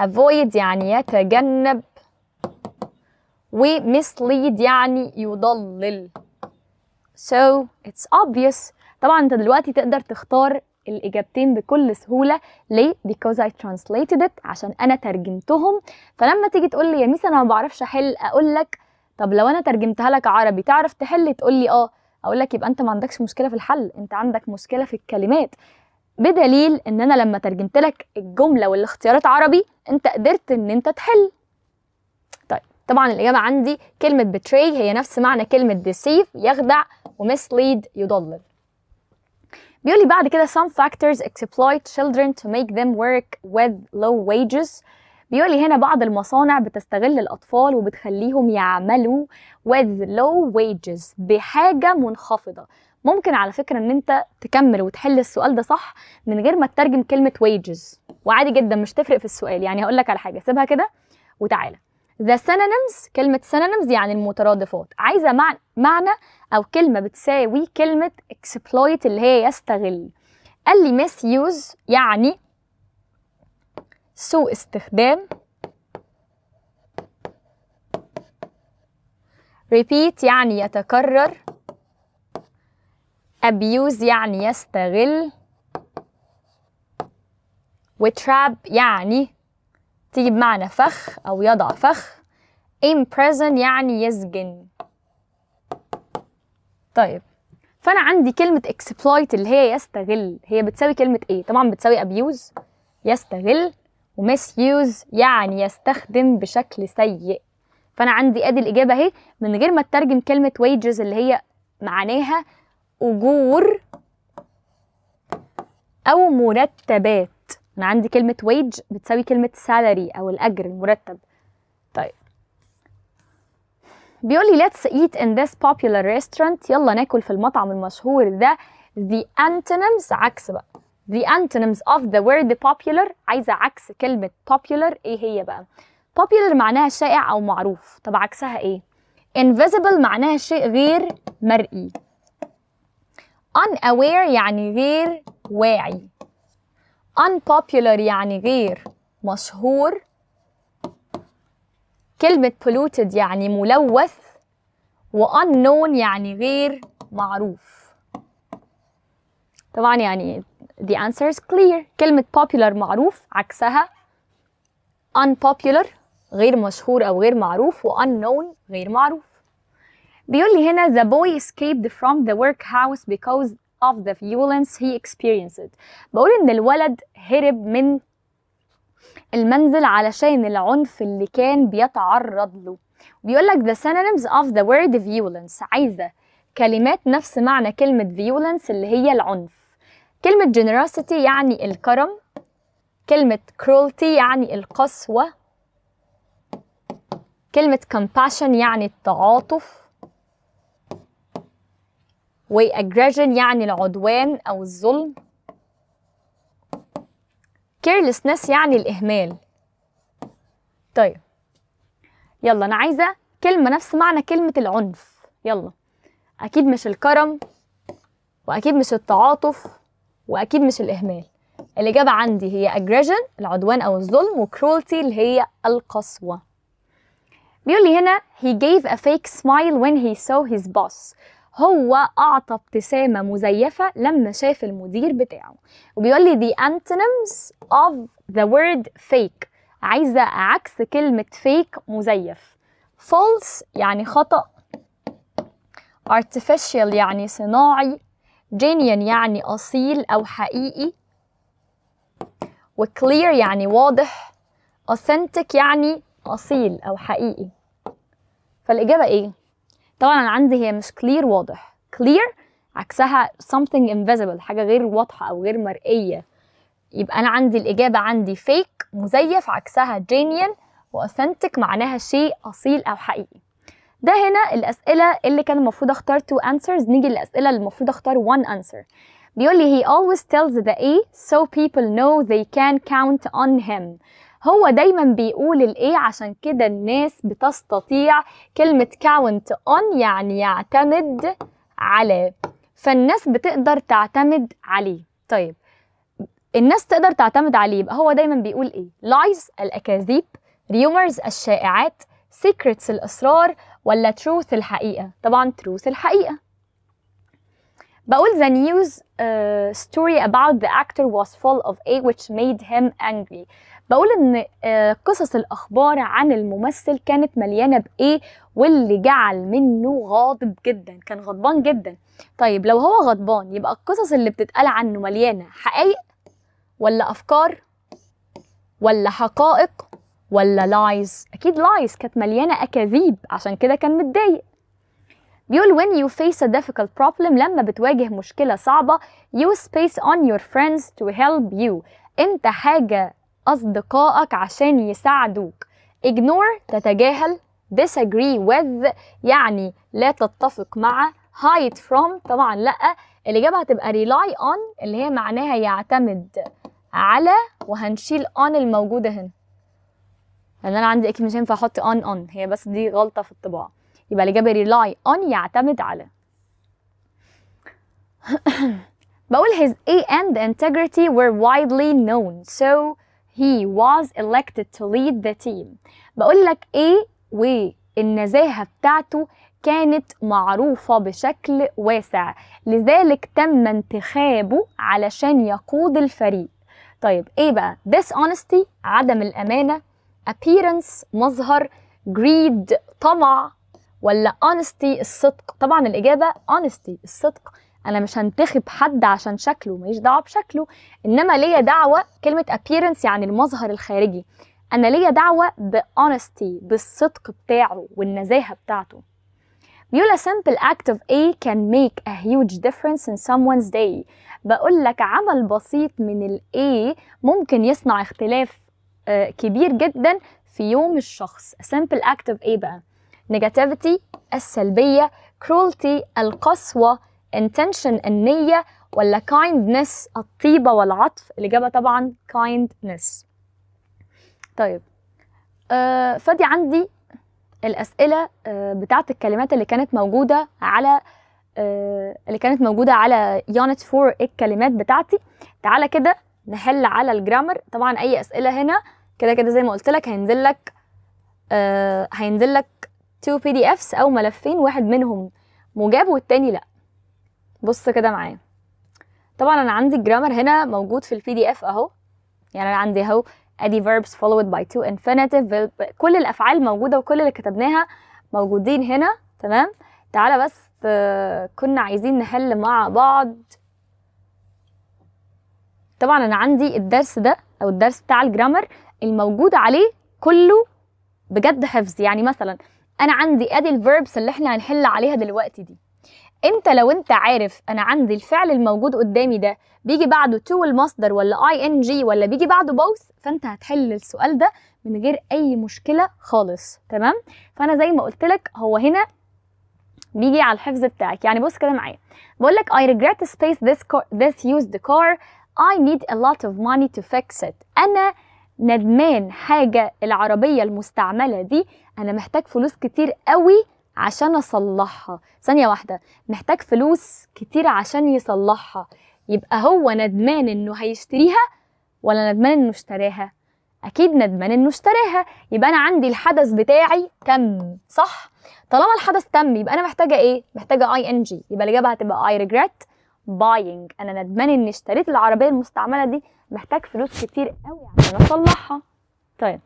avoid يعني يتجنب، و mislead يعني يضلل. So it's obvious. طبعا انت دلوقتي تقدر تختار الإجابتين بكل سهولة. ليه؟ because I translated it، عشان أنا ترجمتهم. فلما تيجي تقول لي يا ميس أنا ما بعرفش أحل، أقول لك طب لو أنا ترجمتها لك عربي تعرف تحل؟ تقول لي أقول لك يبقى أنت ما عندكش مشكلة في الحل، أنت عندك مشكلة في الكلمات. بدليل إن أنا لما ترجمت لك الجملة والاختيارات عربي أنت قدرت إن أنت تحل. طيب طبعا الإجابة عندي كلمة betray هي نفس معنى كلمة deceive، يخدع، وmislead يضلل. بيقول لي بعد كده some factors exploit children to make them work with low wages. بيقول لي هنا بعض المصانع بتستغل الأطفال وبتخليهم يعملوا with low wages، بحاجة منخفضة. ممكن على فكرة ان انت تكمل وتحل السؤال ده صح من غير ما تترجم كلمة wages، وعادي جدا مش تفرق في السؤال. يعني هقول لك على حاجة، سيبها كده وتعالى. the synonyms، كلمة synonyms يعني المترادفات، عايزة معنى أو كلمة بتساوي كلمة exploit اللي هي يستغل. قال لي misuse يعني سوء استخدام، repeat يعني يتكرر، abuse يعني يستغل، وtrap يعني تيجي بمعنى فخ أو يضع فخ، imprison يعني يسجن. طيب فانا عندي كلمه exploit اللي هي يستغل، هي بتساوي كلمه ايه؟ طبعا بتساوي abuse يستغل، وmisuse يعني يستخدم بشكل سيء. فانا عندي ادي الاجابه اهي من غير ما اترجم كلمه wages اللي هي معناها اجور او مرتبات. انا عندي كلمه wage بتساوي كلمه salary او الاجر المرتب. طيب بيقول لي let's eat in this popular restaurant، يلا ناكل في المطعم المشهور ده. the antonyms عكس بقى، the antonyms of the word popular، عايزه عكس كلمه popular. ايه هي بقى؟ popular معناها شائع او معروف، طب عكسها ايه؟ invisible معناها شيء غير مرئي، unaware يعني غير واعي، unpopular يعني غير مشهور، كلمة polluted يعني ملوث، و unknown يعني غير معروف. طبعا يعني the answer is clear. كلمة popular معروف، عكسها unpopular غير مشهور أو غير معروف، و unknown غير معروف. بيقول لي هنا the boy escaped from the workhouse because of the violence he experienced. بقول إن الولد هرب من المنزل علشان العنف اللي كان بيتعرض له. بيقول لك the synonyms of the word violence، عايزة كلمات نفس معنى كلمة violence اللي هي العنف. كلمة generosity يعني الكرم، كلمة cruelty يعني القسوة، كلمة compassion يعني التعاطف، و aggression يعني العدوان أو الظلم، carelessness يعني الإهمال. طيب يلا أنا عايزة كلمة نفس معنى كلمة العنف. يلا أكيد مش الكرم، وأكيد مش التعاطف، وأكيد مش الإهمال. الإجابة عندي هي aggression العدوان أو الظلم، و cruelty اللي هي القسوة. بيقول لي هنا he gave a fake smile when he saw his boss، هو أعطى ابتسامة مزيفة لما شاف المدير بتاعه. وبيقول لي the antonyms of the word fake، عايزة عكس كلمة fake مزيف. false يعني خطأ، artificial يعني صناعي، genuine يعني أصيل أو حقيقي، و clear يعني واضح، authentic يعني أصيل أو حقيقي. فالإجابة إيه؟ طبعا أنا عندي هي مش clear واضح، clear عكسها something invisible حاجة غير واضحة أو غير مرئية. يبقى أنا عندي الإجابة عندي fake مزيف، عكسها genuine، و authentic معناها شيء أصيل أو حقيقي. ده هنا الأسئلة اللي كان المفروض أختار 2 answers. نيجي للأسئلة اللي المفروض أختار 1 answer. بيقول لي he always tells the A so people know they can count on him. هو دايما بيقول الإيه عشان كده الناس بتستطيع. كلمة count on يعني يعتمد على، فالناس بتقدر تعتمد عليه. طيب الناس تقدر تعتمد عليه، يبقى هو دايما بيقول إيه؟ lies الأكاذيب، rumors الشائعات، secrets الأسرار، ولا truth الحقيقة؟ طبعا truth الحقيقة. بقول the news story about the actor was full of A which made him angry. بقول ان قصص الأخبار عن الممثل كانت مليانة بإيه واللي جعل منه غاضب جدا، كان غضبان جدا. طيب لو هو غضبان يبقى القصص اللي بتتقال عنه مليانة حقائق ولا أفكار ولا حقائق ولا lies؟ أكيد lies، كانت مليانة أكاذيب عشان كده كان متضايق. بيقول when you face a difficult problem، لما بتواجه مشكلة صعبة you space on your friends to help you، انت حاجة أصدقائك عشان يساعدوك. ignore تتجاهل، disagree with يعني لا تتفق مع، hide from طبعا لأ. الإجابة هتبقى rely on اللي هي معناها يعتمد على، وهنشيل on الموجودة هنا لأن أنا عندي أكيد مش هينفع أحط on هي بس دي غلطة في الطباعة. يبقى الإجابة rely on يعتمد على. بقول his A and integrity were widely known so he was elected to lead the team. بقول لك A والنزاهة بتاعته كانت معروفة بشكل واسع، لذلك تم انتخابه علشان يقود الفريق. طيب ايه بقى؟ dishonesty عدم الأمانة، appearance مظهر، greed طمع، ولا honesty الصدق؟ طبعا الإجابة honesty الصدق انا مش هنتخب حد عشان شكله، ماليش دعوه بشكله، انما ليا دعوه، كلمه appearance يعني المظهر الخارجي، انا ليا دعوه honesty بالصدق بتاعه والنزاهه بتاعته. بيقول a simple act of A can make a huge difference in someone's day. بقول لك عمل بسيط من ال A ممكن يصنع اختلاف كبير جدا في يوم الشخص. a simple act of A بقى negativity السلبية، cruelty القسوة، intention النية، ولا kindness الطيبة والعطف؟ الإجابة طبعا kindness. طيب فدي عندي الأسئلة بتاعت الكلمات اللي كانت موجودة على يونت 4 الكلمات بتاعتي. تعالى كده نحل على الجرامر. طبعا أي أسئلة هنا كده كده زي ما قلت لك هينزل لك 2 PDFs أو ملفين، واحد منهم مجاب والتاني لأ. بص كده معايا. طبعا أنا عندي الجرامر هنا موجود في الPDF أهو، يعني أنا عندي أهو ادي verbs followed by to infinitive، كل الافعال موجوده وكل اللي كتبناها موجودين هنا. تمام. تعالى بس كنا عايزين نحل مع بعض. طبعا انا عندي الدرس ده او الدرس بتاع الجرامر الموجود عليه كله بجد حفظ. يعني مثلا انا عندي ادي الverbs اللي احنا هنحل عليها دلوقتي دي، انت لو انت عارف انا عندي الفعل الموجود قدامي ده بيجي بعده to المصدر ولا ing ولا بيجي بعده both، فانت هتحل السؤال ده من غير اي مشكله خالص. تمام. فانا زي ما قلت لك هو هنا بيجي على الحفظ بتاعك. يعني بص كده معايا، بقول لك I regret to space this used car, I need a lot of money to fix it. انا ندمان حاجه العربيه المستعمله دي انا محتاج فلوس كتير قوي عشان اصلحها. ثانيه واحده، محتاج فلوس كتير عشان يصلحها، يبقى هو ندمان انه هيشتريها ولا ندمان انه اشتراها؟ اكيد ندمان انه اشتراها. يبقى انا عندي الحدث بتاعي تم، صح؟ طالما الحدث تم يبقى انا محتاجه ايه؟ محتاجه ing، يبقى الاجابه هتبقى I regret buying. انا ندمان اني اشتريت العربيه المستعمله دي، محتاج فلوس كتير قوي عشان اصلحها. طيب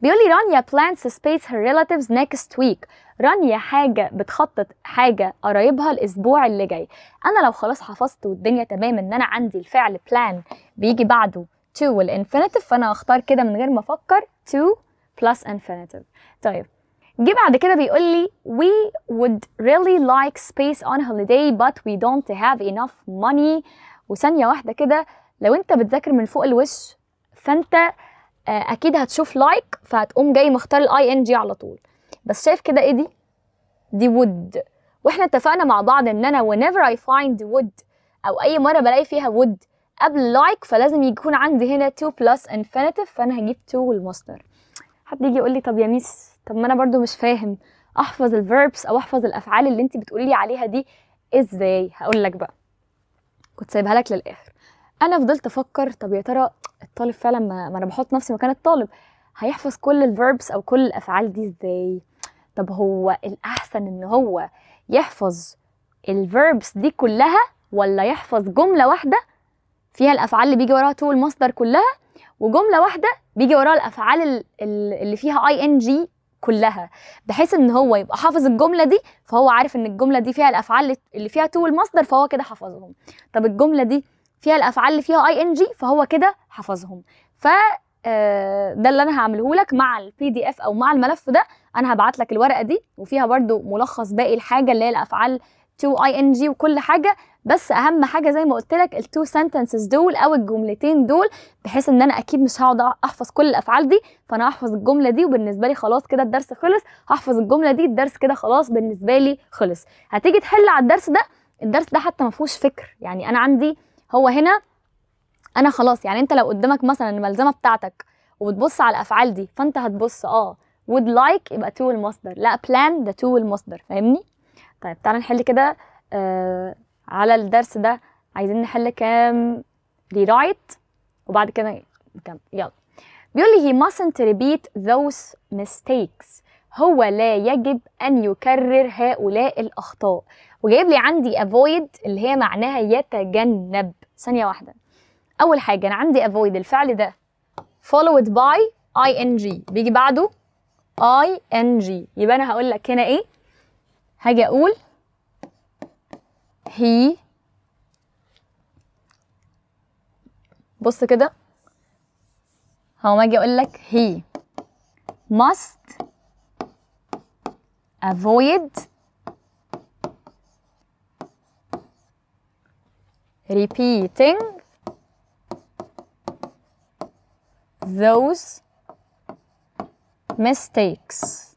بيقول لي رانيا plans to space her relatives next week. رانيا بتخطط حاجة قرايبها الأسبوع اللي جاي. أنا لو خلاص حفظت والدنيا تمام إن أنا عندي الفعل plan بيجي بعده to والinfinitive، فأنا هختار كده من غير ما أفكر to plus infinitive. طيب جه بعد كده بيقول لي we would really like space on holiday but we don't have enough money. وثانية واحدة كده، لو أنت بتذاكر من فوق الوش فأنت اكيد هتشوف لايك فهتقوم جاي مختار ing على طول. بس شايف كده ايه دي would، واحنا اتفقنا مع بعض ان انا whenever I find would او اي مره بلاقي فيها would قبل like فلازم يكون عندي هنا to plus infinitive، فانا هجيب to والمصدر. حد يجي يقول لي طب يا ميس، طب ما انا برضو مش فاهم احفظ الverbs او احفظ الافعال اللي انت بتقولي لي عليها دي ازاي؟ هقول لك بقى، كنت سايبها لك للاخر. انا فضلت افكر طب يا ترى الطالب فعلا ما انا بحط نفسي مكان الطالب هيحفظ كل الفيربس او كل الافعال دي ازاي؟ طب هو الاحسن ان هو يحفظ الفيربس دي كلها ولا يحفظ جمله واحده فيها الافعال اللي بيجي وراها تو المصدر كلها، وجمله واحده بيجي وراها الافعال اللي فيها ing كلها، بحيث ان هو يبقى حافظ الجمله دي فهو عارف ان الجمله دي فيها الافعال اللي فيها تو المصدر فهو كده حفظهم. طب الجمله دي فيها الافعال اللي فيها ing فهو كده حفظهم. ف ده اللي انا هعمله لك مع الPDF او مع الملف ده. انا هبعت لك الورقه دي وفيها برده ملخص باقي الحاجه اللي هي الافعال to ing وكل حاجه، بس اهم حاجه زي ما قلت لك التو sentences دول او الجملتين دول، بحيث ان انا اكيد مش هقعد احفظ كل الافعال دي، فانا هحفظ الجمله دي وبالنسبه لي خلاص كده الدرس خلص، هحفظ الجمله دي الدرس كده خلاص بالنسبه لي خلص. هتيجي تحل على الدرس ده حتى ما فيهوش فكر. يعني انا عندي هو هنا انا خلاص، يعني انت لو قدامك مثلا الملزمه بتاعتك وبتبص على الافعال دي فانت هتبص would like يبقى to المصدر، لا plan ده to المصدر، فاهمني؟ طيب تعالى نحل كده على الدرس ده. عايزين نحل كام rewrite وبعد كده نكمل. يلا بيقول لي he mustn't repeat those mistakes. هو لا يجب ان يكرر هؤلاء الاخطاء. وجايب لي عندي avoid اللي هي معناها يتجنب. ثانيه واحده، اول حاجه انا عندي avoid الفعل ده followed by ing بيجي بعده ing، يبقى انا هقول لك هنا ايه؟ هاجي اقول he. بص كده، هو ما اجي اقول لك he must avoid repeating those mistakes.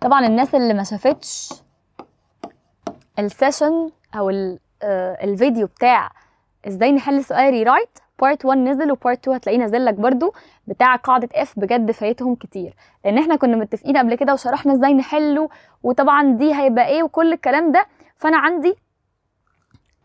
طبعا الناس اللي ما شافتش السيشن او الفيديو بتاع ازاي نحل سؤال ريرايت، بارت 1 نزل وبارت 2 هتلاقيه نازل لك برضو بتاع قاعده اف، بجد فايتهم كتير، لان احنا كنا متفقين قبل كده وشرحنا ازاي نحله، وطبعا دي هيبقى ايه وكل الكلام ده. فانا عندي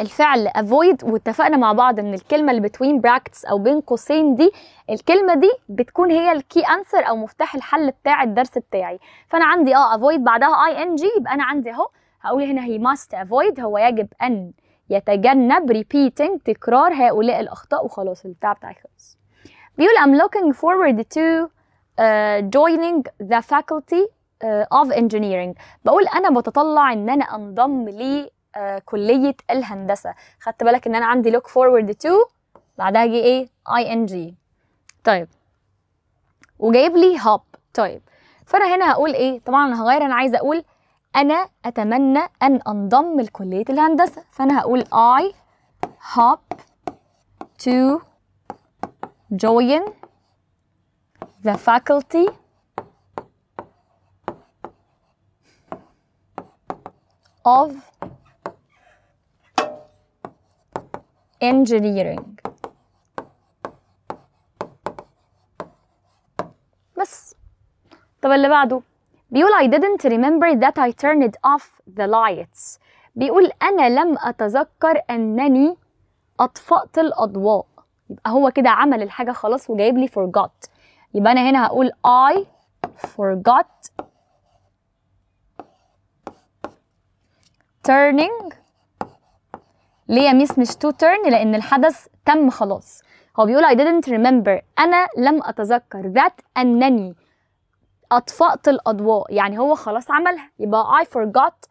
الفعل avoid، واتفقنا مع بعض ان الكلمه اللي between brackets او بين قوسين دي، الكلمه دي بتكون هي الكي انسر او مفتاح الحل بتاع الدرس بتاعي. فانا عندي avoid بعدها ing، يبقى انا عندي اهو هقول هنا he must avoid، هو يجب ان يتجنب repeating تكرار هؤلاء الاخطاء، وخلاص البتاع بتاعي خلص. بيقول I'm looking forward to joining the faculty of engineering. بقول انا بتطلع ان انا انضم كلية الهندسة. خدت بالك ان انا عندي look forward to بعدها جي ايه ing. طيب وجايب لي hop. طيب فانا هنا هقول ايه؟ طبعا انا هغير، انا عايزه اقول انا اتمنى ان انضم لكلية الهندسة، فانا هقول I hope to join the faculty of engineering. بس. طب اللي بعده بيقول I didn't remember that I turned off the lights. بيقول أنا لم أتذكر أنني أطفأت الأضواء. يبقى هو كده عمل الحاجة خلاص وجايب لي forgot، يبقى أنا هنا هقول I forgot turning. ليه يا ميس مش to turn؟ لأن الحدث تم خلاص. هو بيقول I didn't remember، أنا لم أتذكر that أنني أطفأت الأضواء، يعني هو خلاص عملها، يبقى I forgot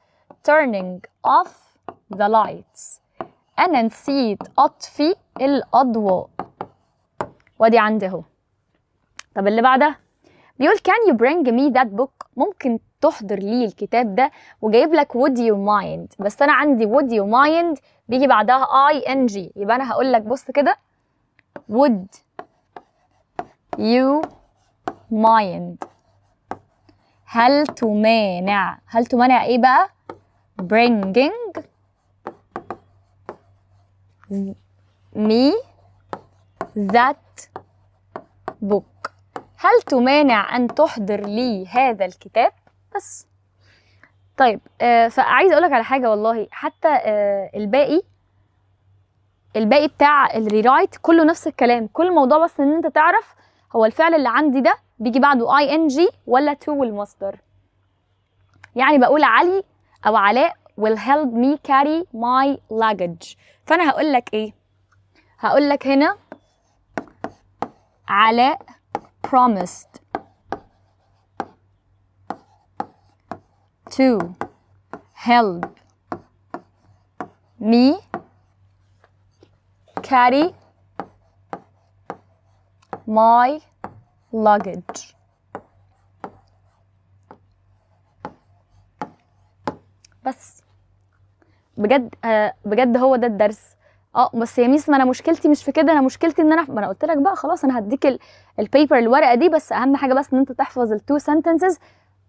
turning off the lights. أنا نسيت أطفي الأضواء، وادي عندي اهو. طب اللي بعدها بيقول can you bring me that book؟ ممكن تحضر لي الكتاب ده، وجايب لك would you mind، بس أنا عندي would you mind بيجي بعدها ing، يبقى أنا هقول لك بص كده would you mind. هل تمانع، هل تمانع ايه بقى؟ bringing me that book. هل تمانع أن تحضر لي هذا الكتاب؟ بس. طيب فعايز أقولك على حاجة والله، حتى الباقي بتاع الريرايت كله نفس الكلام، كل الموضوع بس إن أنت تعرف هو الفعل اللي عندي ده بيجي بعده ing ولا to والمصدر. يعني بقول علي أو علاء will help me carry my luggage، فأنا هقول لك إيه؟ هقول لك هنا علاء promised to help me carry my luggage. بس بجد بجد هو ده الدرس. بس يا ميس ما انا مشكلتي مش في كده، انا مشكلتي ان ما انا قلت لك بقى خلاص انا هديك البيبر الورقه دي، بس اهم حاجه بس ان انت تحفظ التو sentences،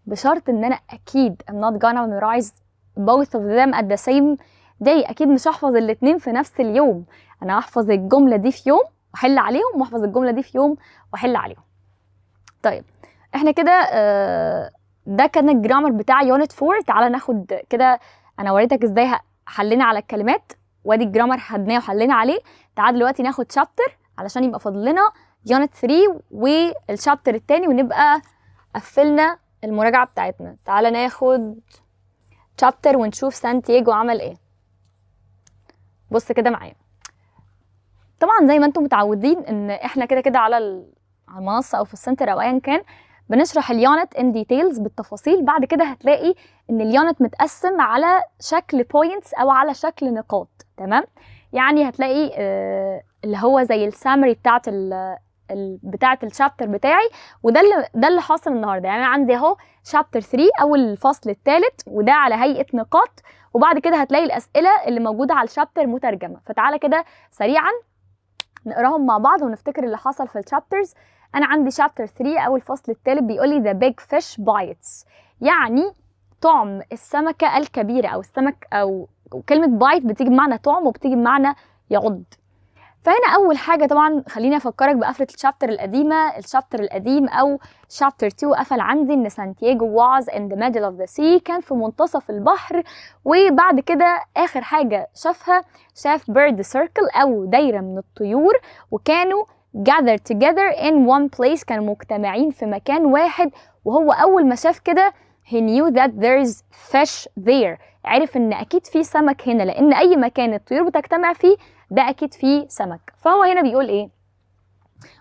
بشرط ان انا اكيد I'm not gonna memorize both of them at the same day. اكيد مش هحفظ الاثنين في نفس اليوم، انا هحفظ الجمله دي في يوم واحل عليهم، واحفظ الجمله دي في يوم واحل عليهم. طيب احنا كده ده كان الجرامر بتاع يونت 4. تعالى ناخد كده، انا وريتك ازاي حلينا على الكلمات، وادي الجرامر خدناه وحلينا عليه. تعالى دلوقتي ناخد شابتر علشان يبقى فاضل لنا يونت 3 والشابتر التاني، ونبقى قفلنا المراجعه بتاعتنا. تعالى ناخد شابتر ونشوف سانتياغو عمل ايه. بص كده معايا، طبعا زي ما انتم متعودين ان احنا كده كده على المنصه او في السنتر او ايا كان بنشرح اليونت in details بالتفاصيل. بعد كده هتلاقي ان اليونت متقسم على شكل points او على شكل نقاط. تمام؟ يعني هتلاقي اللي هو زي السامري بتاعت الشابتر بتاعي، وده اللي حاصل النهارده. يعني انا عندي اهو شابتر 3 او الفصل الثالث، وده على هيئه نقاط، وبعد كده هتلاقي الاسئله اللي موجوده على الشابتر مترجمه. فتعالى كده سريعا نقراهم مع بعض ونفتكر اللي حصل في الشابترز. انا عندي شابتر 3 او الفصل الثالث بيقول لي the big fish bites، يعني طعم السمكه الكبيره، او السمك، او كلمه بايت بتيجي بمعنى طعم وبتيجي بمعنى يعض. فهنا اول حاجه طبعا خليني افكرك بقفله الشابتر القديمه. الشابتر القديم او شابتر 2 قفل عندي ان سانتياغو was in the middle of the sea، كان في منتصف البحر. وبعد كده اخر حاجه شاف bird circle او دايره من الطيور، وكانوا gathered together in one place، كانوا مجتمعين في مكان واحد. وهو اول ما شاف كده he knew that there's fish there، عرف ان اكيد في سمك هنا، لان اي مكان الطيور بتجتمع فيه ده اكيد فيه سمك. فهو هنا بيقول ايه،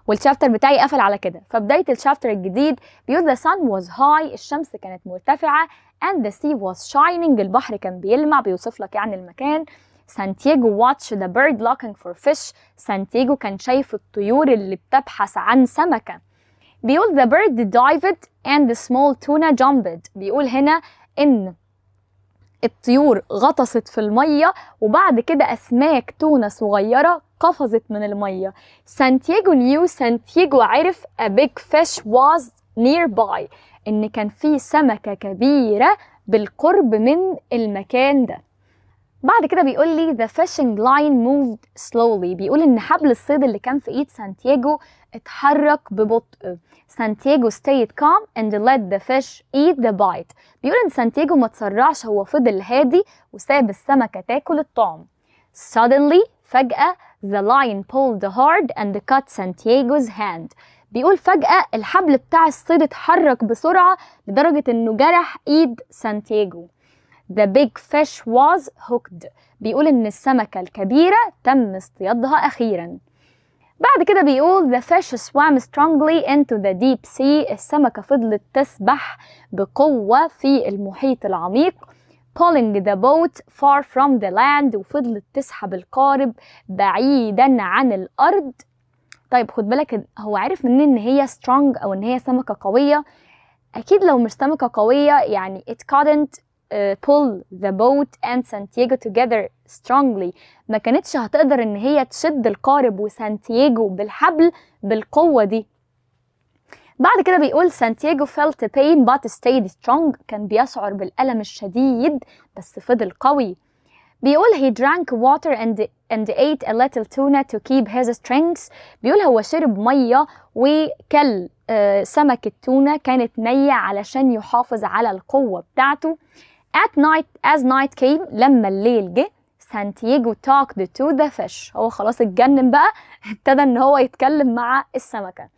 والشابتر بتاعي قفل على كده. فبدايه الشابتر الجديد بيقول the sun was high، الشمس كانت مرتفعه، and the sea was shining، البحر كان بيلمع، بيوصف لك يعني المكان. سانتياغو watched the bird looking for fish، سانتياغو كان شايف الطيور اللي بتبحث عن سمكه. بيقول the bird dived and the small tuna jumped، بيقول هنا ان الطيور غطست في المية، وبعد كده أسماك تونة صغيرة قفزت من المية. سانتياغو عرف a big fish was nearby، إن كان في سمكة كبيرة بالقرب من المكان ده. بعد كده بيقول لي the fishing line moved slowly، بيقول إن حبل الصيد اللي كان في إيد سانتياغو اتحرك ببطء. سانتياغو stayed calm and let the fish eat the bite، بيقول إن سانتياغو ما تسرعش، هو فضل هادي وساب السمكة تاكل الطعم. Suddenly، فجأة the line pulled hard and cut Santiago's hand، بيقول فجأة الحبل بتاع الصيد اتحرك بسرعة لدرجة إنه جرح إيد سانتياغو. The big fish was hooked، بيقول إن السمكة الكبيرة تم اصطيادها أخيراً. بعد كده بيقول the fish swam strongly into the deep sea، السمكة فضلت تسبح بقوة في المحيط العميق. pulling the boat far from the land، وفضلت تسحب القارب بعيداً عن الأرض. طيب خد بالك، هو عارف منين إن هي strong أو إن هي سمكة قوية؟ أكيد لو مش سمكة قوية يعني it couldn't pull the boat and Santiago together strongly، ما كانتش هتقدر ان هي تشد القارب وسانتياغو بالحبل بالقوة دي. بعد كده بيقول سانتياغو felt pain but stayed strong، كان بيشعر بالألم الشديد بس فضل قوي. بيقول he drank water and ate a little tuna to keep his strength، بيقول هو شرب مية وكل سمكة تونة كانت نية علشان يحافظ على القوة بتاعته. as night came، لما الليل جه سانتياغو talked to the fish، هو خلاص اتجنن بقى، ابتدى ان هو يتكلم مع السمكة.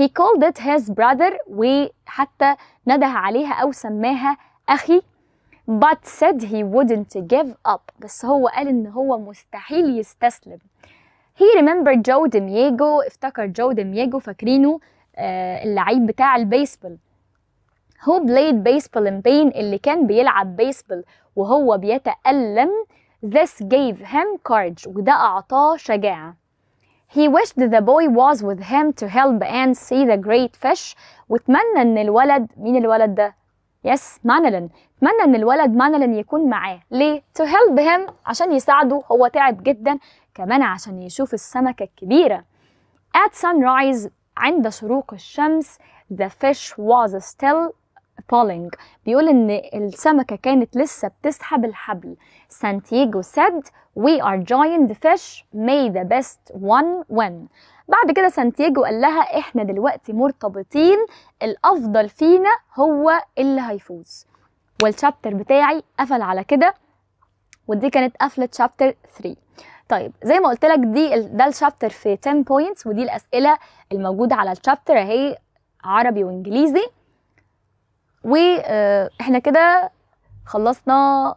he called it his brother، وحتى نده عليها او سماها اخي. but said he wouldn't give up، بس هو قال ان هو مستحيل يستسلم. he remembered جو ديمياجو، افتكر جو ديمياجو، فاكرينه اللعيب بتاع البيسبول. who played baseball in pain، اللي كان بيلعب بيسبول وهو بيتألم. this gave him courage، وده أعطاه شجاعة. he wished the boy was with him to help and see the great fish، واتمنى ان الولد، مين الولد ده؟ yes مانلين، اتمنى ان الولد مانلين يكون معاه. ليه؟ to help him، عشان يساعده، هو تعب جدا، كمان عشان يشوف السمكة الكبيرة. at sunrise، عند شروق الشمس the fish was still pulling، بيقول ان السمكة كانت لسه بتسحب الحبل. سانتياغو said we are joined fish may the best one win، بعد كده سانتياغو قال لها احنا دلوقتي مرتبطين، الافضل فينا هو اللي هيفوز. والشابتر بتاعي قفل على كده، ودي كانت قفلة شابتر 3. طيب زي ما قلت لك ده الشابتر في 10 بوينتس، ودي الاسئله الموجوده على الشابتر اهي، عربي وانجليزي. واحنا كده خلصنا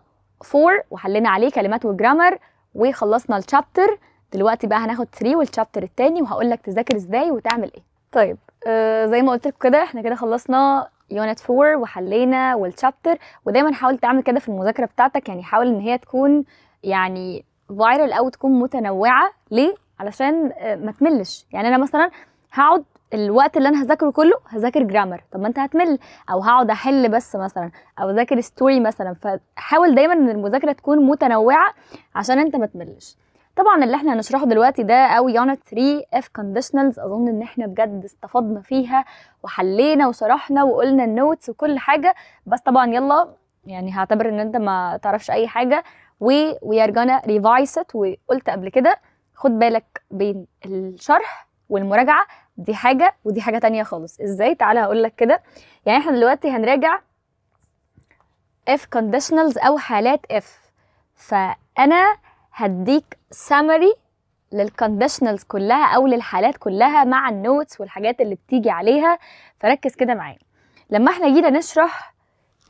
4 وحلينا عليه كلمات وجرامر وخلصنا الشابتر. دلوقتي بقى هناخد 3 والشابتر التاني، وهقول لك تذاكر ازاي وتعمل ايه. طيب زي ما قلت لكم كده احنا كده خلصنا يونت 4 وحلينا والشابتر. ودايما حاول تعمل كده في المذاكره بتاعتك، يعني حاول ان هي تكون يعني فايرال او تكون متنوعه. ليه؟ علشان ما تملش. يعني انا مثلا هقعد الوقت اللي انا هذاكره كله هذاكر جرامر، طب ما انت هتمل. او هقعد احل بس مثلا، او اذاكر ستوري مثلا. فحاول دايما ان المذاكره تكون متنوعه عشان انت ما تملش. طبعا اللي احنا هنشرحه دلوقتي ده او يونت 3 اف كونديشنالز، اظن ان احنا بجد استفدنا فيها وحلينا وشرحنا وقلنا النوتس وكل حاجه. بس طبعا يلا يعني هعتبر ان انت ما تعرفش اي حاجه we are gonna revise it. وقلت قبل كده خد بالك بين الشرح والمراجعه، دي حاجه ودي حاجه تانية خالص. ازاي؟ تعالى هقول لك كده. يعني احنا دلوقتي هنراجع if conditionals او حالات if، فانا هديك summary للconditionals كلها او للحالات كلها مع النوتس والحاجات اللي بتيجي عليها. فركز كده معايا. لما احنا جينا نشرح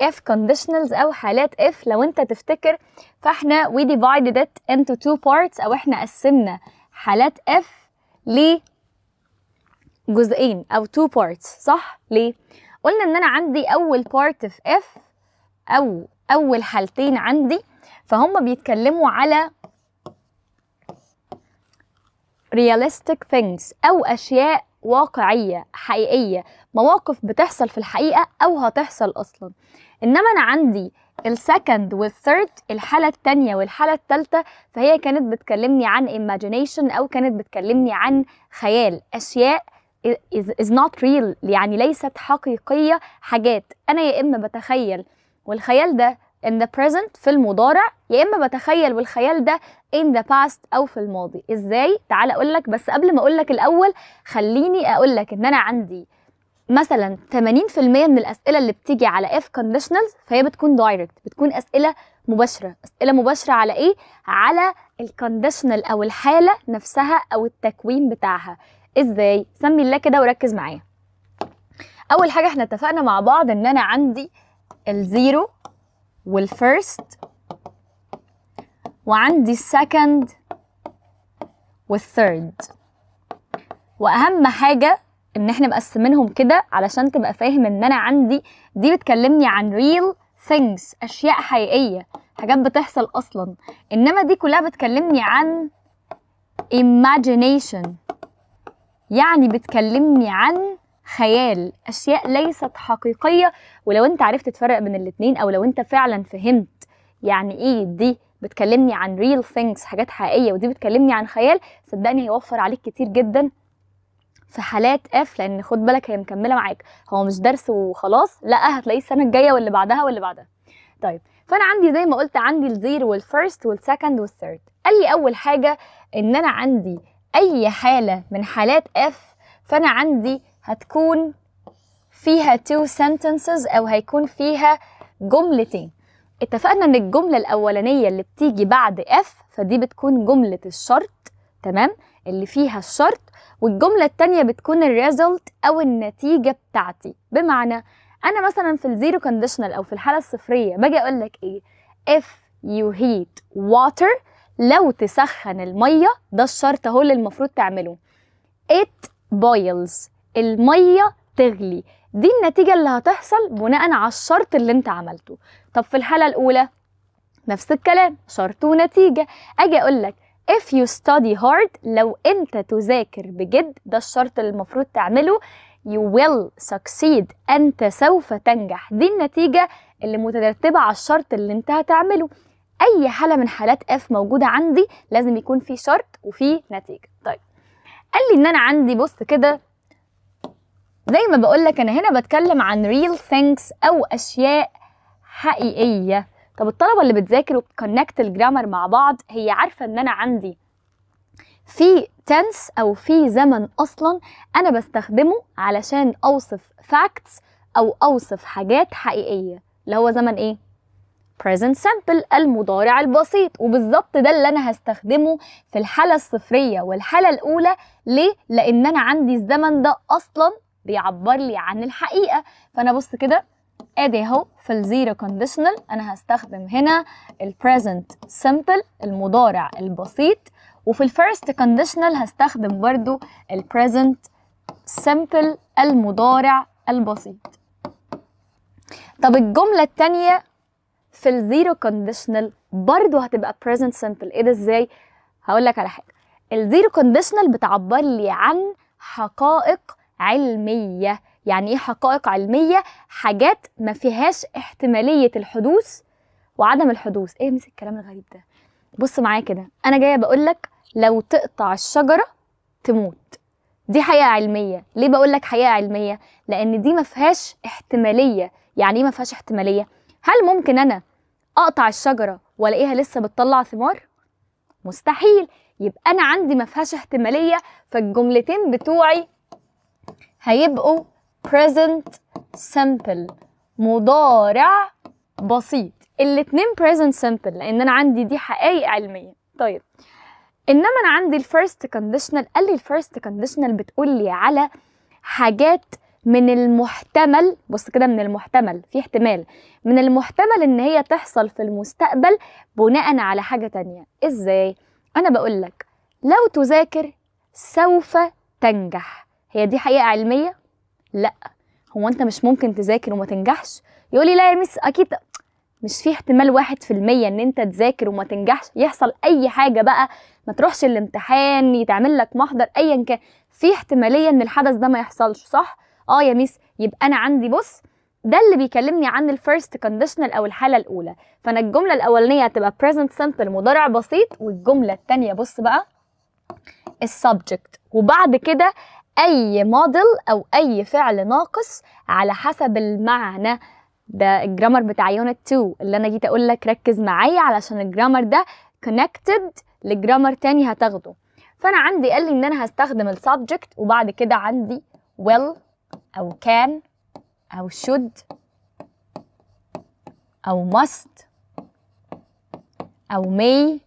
if conditionals او حالات if، لو انت تفتكر فاحنا we divided it into two parts، او احنا قسمنا حالات if لجزئين او two parts. صح؟ ليه؟ قلنا ان انا عندي اول part في if او اول حالتين عندي فهم بيتكلموا على realistic things او اشياء واقعية حقيقية، مواقف بتحصل في الحقيقة او هتحصل اصلا. انما انا عندي السكند والثيرد، الحالة التانية والحالة التالتة، فهي كانت بتكلمني عن imagination او كانت بتكلمني عن خيال، اشياء is not real يعني ليست حقيقية. حاجات انا يا اما بتخيل والخيال ده in the present في المضارع، يا اما بتخيل والخيال ده in the past او في الماضي. ازاي؟ تعال اقولك. بس قبل ما اقولك الاول خليني اقولك ان انا عندي مثلا 80% من الاسئله اللي بتيجي على if conditionals فهي بتكون direct، بتكون اسئله مباشره. اسئله مباشره على ايه؟ على الكونديشنال او الحاله نفسها او التكوين بتاعها. ازاي؟ سمي الله كده وركز معايا. اول حاجه احنا اتفقنا مع بعض ان انا عندي الزيرو والفيرست وعندي السكند والثيرد. واهم حاجه ان احنا مقسمينهم كده علشان تبقى فاهم ان انا عندي دي بتكلمني عن real things، اشياء حقيقيه، حاجات بتحصل اصلا. انما دي كلها بتكلمني عن imagination، يعني بتكلمني عن خيال، اشياء ليست حقيقيه. ولو انت عرفت تفرق بين الاتنين، او لو انت فعلا فهمت يعني ايه دي بتكلمني عن real things حاجات حقيقيه ودي بتكلمني عن خيال، صدقني هيوفر عليك كتير جدا في حالات اف. لان خد بالك هي مكمله معاك، هو مش درس وخلاص، لا هتلاقيه السنه الجايه واللي بعدها واللي بعدها. طيب فانا عندي زي ما قلت عندي الزيرو والفيرست والسكند والثيرد. قال لي اول حاجه ان انا عندي اي حاله من حالات اف فانا عندي هتكون فيها two sentences او هيكون فيها جملتين. اتفقنا ان الجمله الاولانيه اللي بتيجي بعد اف فدي بتكون جمله الشرط، تمام، اللي فيها الشرط. والجمله الثانيه بتكون الريزلت او النتيجه بتاعتي. بمعنى انا مثلا في الزيرو كونديشنال او في الحاله الصفريه باجي اقول لك ايه؟ if you heat water، لو تسخن الميه، ده الشرط اهو اللي المفروض تعمله. it boils، الميه تغلي، دي النتيجه اللي هتحصل بناء على الشرط اللي انت عملته. طب في الحاله الاولى نفس الكلام، شرط ونتيجه. اجي اقول لك if you study hard، لو انت تذاكر بجد، ده الشرط اللي المفروض تعمله. you will succeed، انت سوف تنجح، دي النتيجه اللي مترتبه على الشرط اللي انت هتعمله. اي حاله من حالات اف موجوده عندي لازم يكون في شرط وفي نتيجه. طيب قال لي ان انا عندي، بص كده، زي ما بقول لك انا هنا بتكلم عن real things او اشياء حقيقيه. طب الطلبه اللي بتذاكر وبتكونكت الجرامر مع بعض هي عارفه ان انا عندي في tense او في زمن اصلا انا بستخدمه علشان اوصف facts او اوصف حاجات حقيقيه، اللي هو زمن ايه؟ present simple، المضارع البسيط. وبالظبط ده اللي انا هستخدمه في الحاله الصفريه والحاله الاولى. ليه؟ لان انا عندي الزمن ده اصلا بيعبر لي عن الحقيقه. فانا بص كده ادي اهو في الزيرو كونديشنال انا هستخدم هنا البريزنت سمبل المضارع البسيط، وفي الفيرست كونديشنال هستخدم برضو البريزنت simple المضارع البسيط. طب الجملة التانية في الزيرو كونديشنال برضو هتبقى present simple. ايه ده ازاي؟ هقولك على حاجة. الزيرو كونديشنال بتعبر لي عن حقائق علمية. يعني ايه حقائق علمية؟ حاجات ما فيهاش احتمالية الحدوث وعدم الحدوث. ايه مثل الكلام الغريب ده؟ بص معايا كده، انا جاية بقولك لو تقطع الشجرة تموت. دي حقيقة علمية. ليه بقولك حقيقة علمية؟ لان دي ما فيهاش احتمالية. يعني ايه ما فيهاش احتمالية؟ هل ممكن انا اقطع الشجرة والاقيها لسه بتطلع ثمار؟ مستحيل. يبقى انا عندي ما فيهاش احتمالية، فالجملتين بتوعي هيبقوا present simple مضارع بسيط. الاتنين present simple لان انا عندي دي حقائق علمية. طيب انما انا عندي الفيرست كونديشنال. قال لي الفيرست كونديشنال بتقول لي على حاجات من المحتمل، بص كده، من المحتمل، في احتمال من المحتمل ان هي تحصل في المستقبل بناء على حاجة تانية. ازاي؟ انا بقول لك لو تذاكر سوف تنجح. هي دي حقيقة علمية؟ لا. هو انت مش ممكن تذاكر وما تنجحش؟ يقولي لا يا مس اكيد مش في احتمال 1% ان انت تذاكر وما تنجحش. يحصل اي حاجة بقى، ما تروحش الامتحان، يتعمل لك محضر، ايا كان، في احتمالية ان الحدث ده ما يحصلش، صح؟ يا ميس. يبقى انا عندي، بص، ده اللي بيكلمني عن الفيرست كونديشنال او الحالة الاولى. فانا الجملة الاولانية هتبقى present simple مضارع بسيط، والجملة التانية بص بقى السبجكت، وبعد كده اي موديل او اي فعل ناقص على حسب المعنى. ده الجرامر بتاع يونت 2 اللي انا جيت اقول لك ركز معايا علشان الجرامر ده connected لجرامر تاني هتاخده. فانا عندي قال لي ان انا هستخدم السبجكت، وبعد كده عندي will او can او should او must او may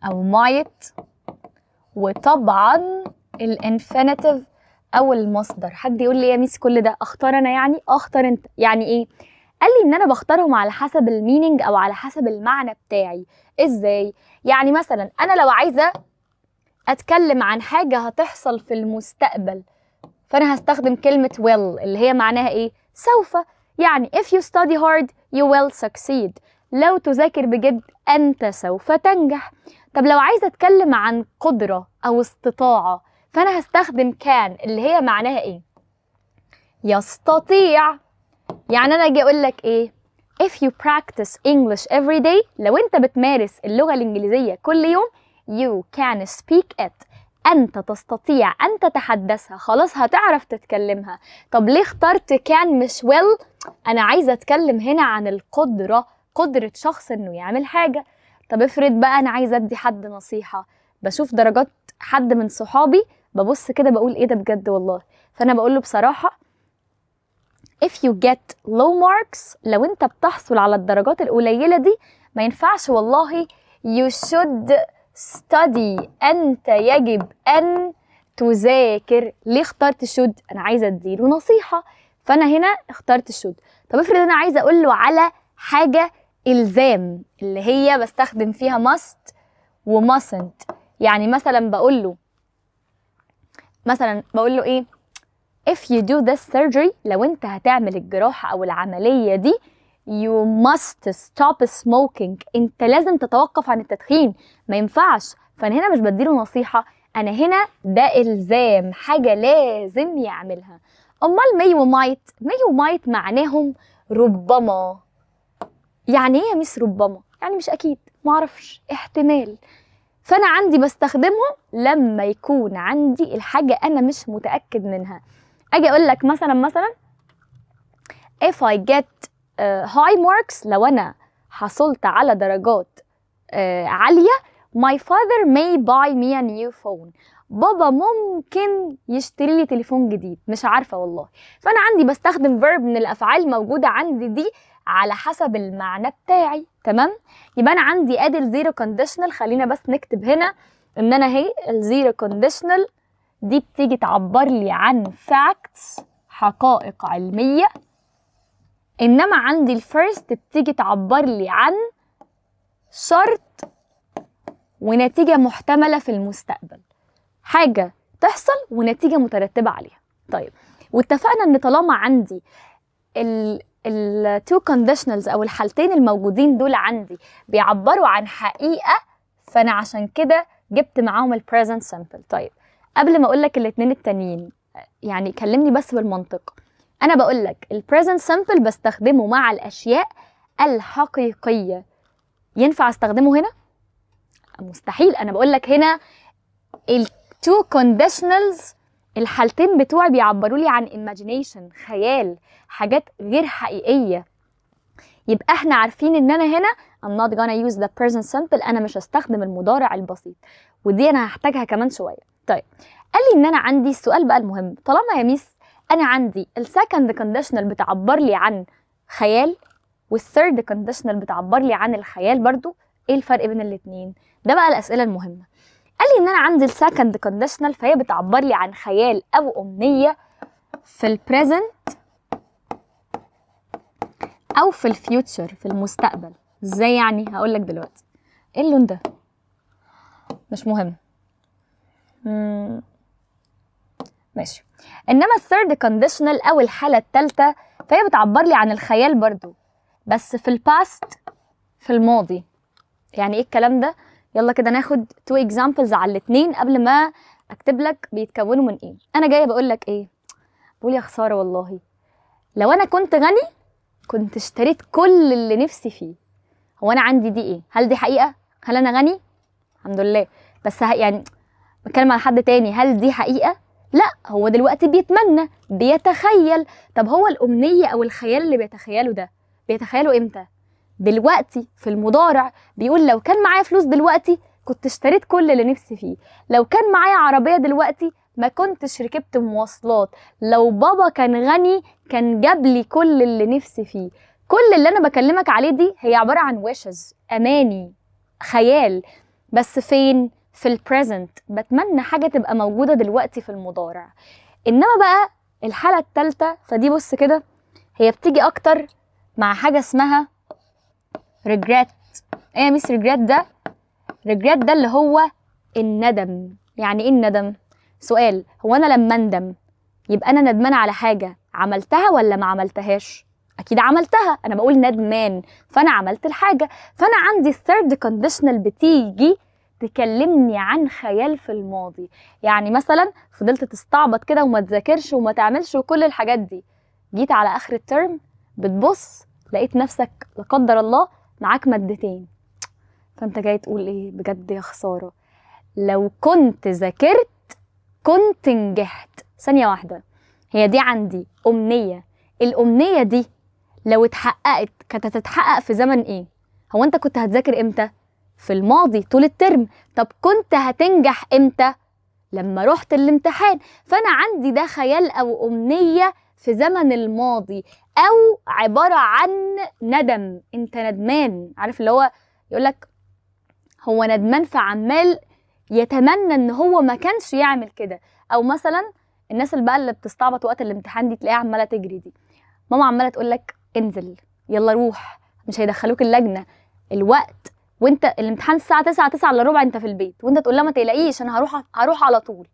او might، وطبعا الانفينيتيف او المصدر. حد يقول لي يا ميس كل ده اختار انا؟ يعني اختار انت. يعني ايه؟ قال لي ان انا بختارهم على حسب المينينج او على حسب المعنى بتاعي. ازاي؟ يعني مثلا انا لو عايزه اتكلم عن حاجه هتحصل في المستقبل، فانا هستخدم كلمه will اللي هي معناها ايه؟ سوف. يعني if you study hard you will succeed. لو تذاكر بجد انت سوف تنجح. طب لو عايزه اتكلم عن قدره او استطاعه، فانا هستخدم can اللي هي معناها ايه؟ يستطيع. يعني انا اجي اقول لك ايه؟ if you practice English every day، لو انت بتمارس اللغه الانجليزيه كل يوم، you can speak it، انت تستطيع ان تتحدثها. خلاص هتعرف تتكلمها. طب ليه اخترت can مش will؟ انا عايزه اتكلم هنا عن القدره، قدره شخص انه يعمل حاجه. طب افرض بقى انا عايزه ادي حد نصيحه، بشوف درجات حد من صحابي، ببص كده بقول ايه ده بجد والله، فانا بقول له بصراحه if you get low marks، لو انت بتحصل على الدرجات القليله دي ما ينفعش والله، you should study، انت يجب ان تذاكر. ليه اخترت should؟ انا عايزه اديله نصيحه، فانا هنا اخترت should. طب افرض انا عايزه اقول له على حاجه الزام، اللي هي بستخدم فيها must و mustn't. يعني مثلا بقول له ايه؟ if you do this surgery، لو انت هتعمل الجراحة او العملية دي، you must stop smoking، انت لازم تتوقف عن التدخين، ما ينفعش. فانا هنا مش بديله نصيحة، انا هنا ده الزام، حاجة لازم يعملها. امال may و might معناهم ربما. يعني ايه يا مس ربما؟ يعني مش اكيد، معرفش، احتمال. فانا عندي بستخدمهم لما يكون عندي الحاجة انا مش متأكد منها. اجي اقول لك مثلا if I get high marks، لو انا حصلت على درجات عالية، my father may buy me a new phone، بابا ممكن يشتري لي تليفون جديد، مش عارفة والله. فانا عندي بستخدم verb من الافعال موجودة عندي دي على حسب المعنى بتاعي. تمام؟ يبقى انا عندي ادي الزيرو كونديشنال. خلينا بس نكتب هنا ان انا هي الزيرو كونديشنال دي بتيجي تعبر لي عن facts، حقائق علمية. انما عندي الفيرست بتيجي تعبر لي عن شرط ونتيجة محتملة في المستقبل، حاجة تحصل ونتيجه مترتبه عليها. طيب واتفقنا ان طالما عندي التو كونديشنالز او الحالتين الموجودين دول عندي بيعبروا عن حقيقه، فانا عشان كده جبت معاهم البريزنت سامبل. طيب قبل ما اقول لك الاثنين التانيين يعني كلمني بس بالمنطق. انا بقول لك البريزنت سامبل بستخدمه مع الاشياء الحقيقيه، ينفع استخدمه هنا؟ مستحيل. انا بقول لك هنا التو كونديشنالز الحالتين بتوعي بيعبروا لي عن imagination، خيال، حاجات غير حقيقيه. يبقى احنا عارفين ان انا هنا I'm not gonna use the present simple، انا مش هستخدم المضارع البسيط، ودي انا هحتاجها كمان شويه. طيب قال لي ان انا عندي السؤال بقى المهم، طالما يا ميس انا عندي السكند كونديشنال بتعبر لي عن خيال والثيرد كونديشنال بتعبر لي عن الخيال برضو، ايه الفرق بين الاثنين؟ ده بقى الاسئله المهمه. قال لي ان انا عندي السكند كونديشنال فهي بتعبر لي عن خيال او امنيه في البريزنت او في الفيوتشر في المستقبل. ازاي يعني؟ هقول لك دلوقتي. ايه اللون ده؟ مش مهم. ماشي. انما الثيرد كونديشنال او الحاله الثالثه فهي بتعبر لي عن الخيال برضو، بس في الباست، في الماضي. يعني ايه الكلام ده؟ يلا كده ناخد 2 examples على الاثنين قبل ما اكتب لك بيتكونوا من ايه. انا جايه بقول لك ايه؟ بقول يا خساره والله لو انا كنت غني كنت اشتريت كل اللي نفسي فيه. هو انا عندي دي ايه؟ هل دي حقيقه؟ هل انا غني؟ الحمد لله. بس يعني بتكلم على حد تاني، هل دي حقيقه؟ لا، هو دلوقتي بيتمنى، بيتخيل. طب هو الامنيه او الخيال اللي بيتخيله ده بيتخيله امتى؟ دلوقتي في المضارع. بيقول لو كان معايا فلوس دلوقتي كنت اشتريت كل اللي نفسي فيه، لو كان معايا عربيه دلوقتي ما كنتش ركبت مواصلات، لو بابا كان غني كان جاب لي كل اللي نفسي فيه. كل اللي انا بكلمك عليه دي هي عباره عن ويشز، اماني، خيال، بس فين؟ في البريزنت. بتمنى حاجه تبقى موجوده دلوقتي في المضارع. انما بقى الحاله الثالثه فدي بص كده هي بتيجي اكتر مع حاجه اسمها regret. ايه يا ميس regret ده؟ regret ده اللي هو الندم. يعني ايه الندم؟ سؤال، هو انا لما اندم يبقى انا ندمان على حاجه عملتها ولا ما عملتهاش؟ اكيد عملتها، انا بقول ندمان فانا عملت الحاجه. فانا عندي الثيرد كونديشنال بتيجي تكلمني عن خيال في الماضي. يعني مثلا فضلت تستعبط كده وما تذاكرش وما تعملش وكل الحاجات دي، جيت على اخر الترم بتبص لقيت نفسك لا قدر الله معاك مادتين، فانت جاي تقول ايه؟ بجد يا خساره لو كنت ذاكرت كنت نجحت. ثانيه واحده، هي دي عندي امنيه. الامنيه دي لو اتحققت كانت هتتحقق في زمن ايه؟ هو انت كنت هتذاكر امتى؟ في الماضي طول الترم. طب كنت هتنجح امتى؟ لما رحت الامتحان. فانا عندي ده خيال او امنيه في زمن الماضي، او عباره عن ندم. انت ندمان، عارف اللي هو يقولك هو ندمان فعمال يتمنى ان هو ما كانش يعمل كده. او مثلا الناس اللي بقى اللي بتستعبط وقت الامتحان دي تلاقيها عماله تجري دي، ماما عماله تقول لك انزل يلا روح مش هيدخلوك اللجنه الوقت، وانت الامتحان الساعه 9 الا ربع انت في البيت، وانت تقول لها ما تقلقيش انا هروح على طول.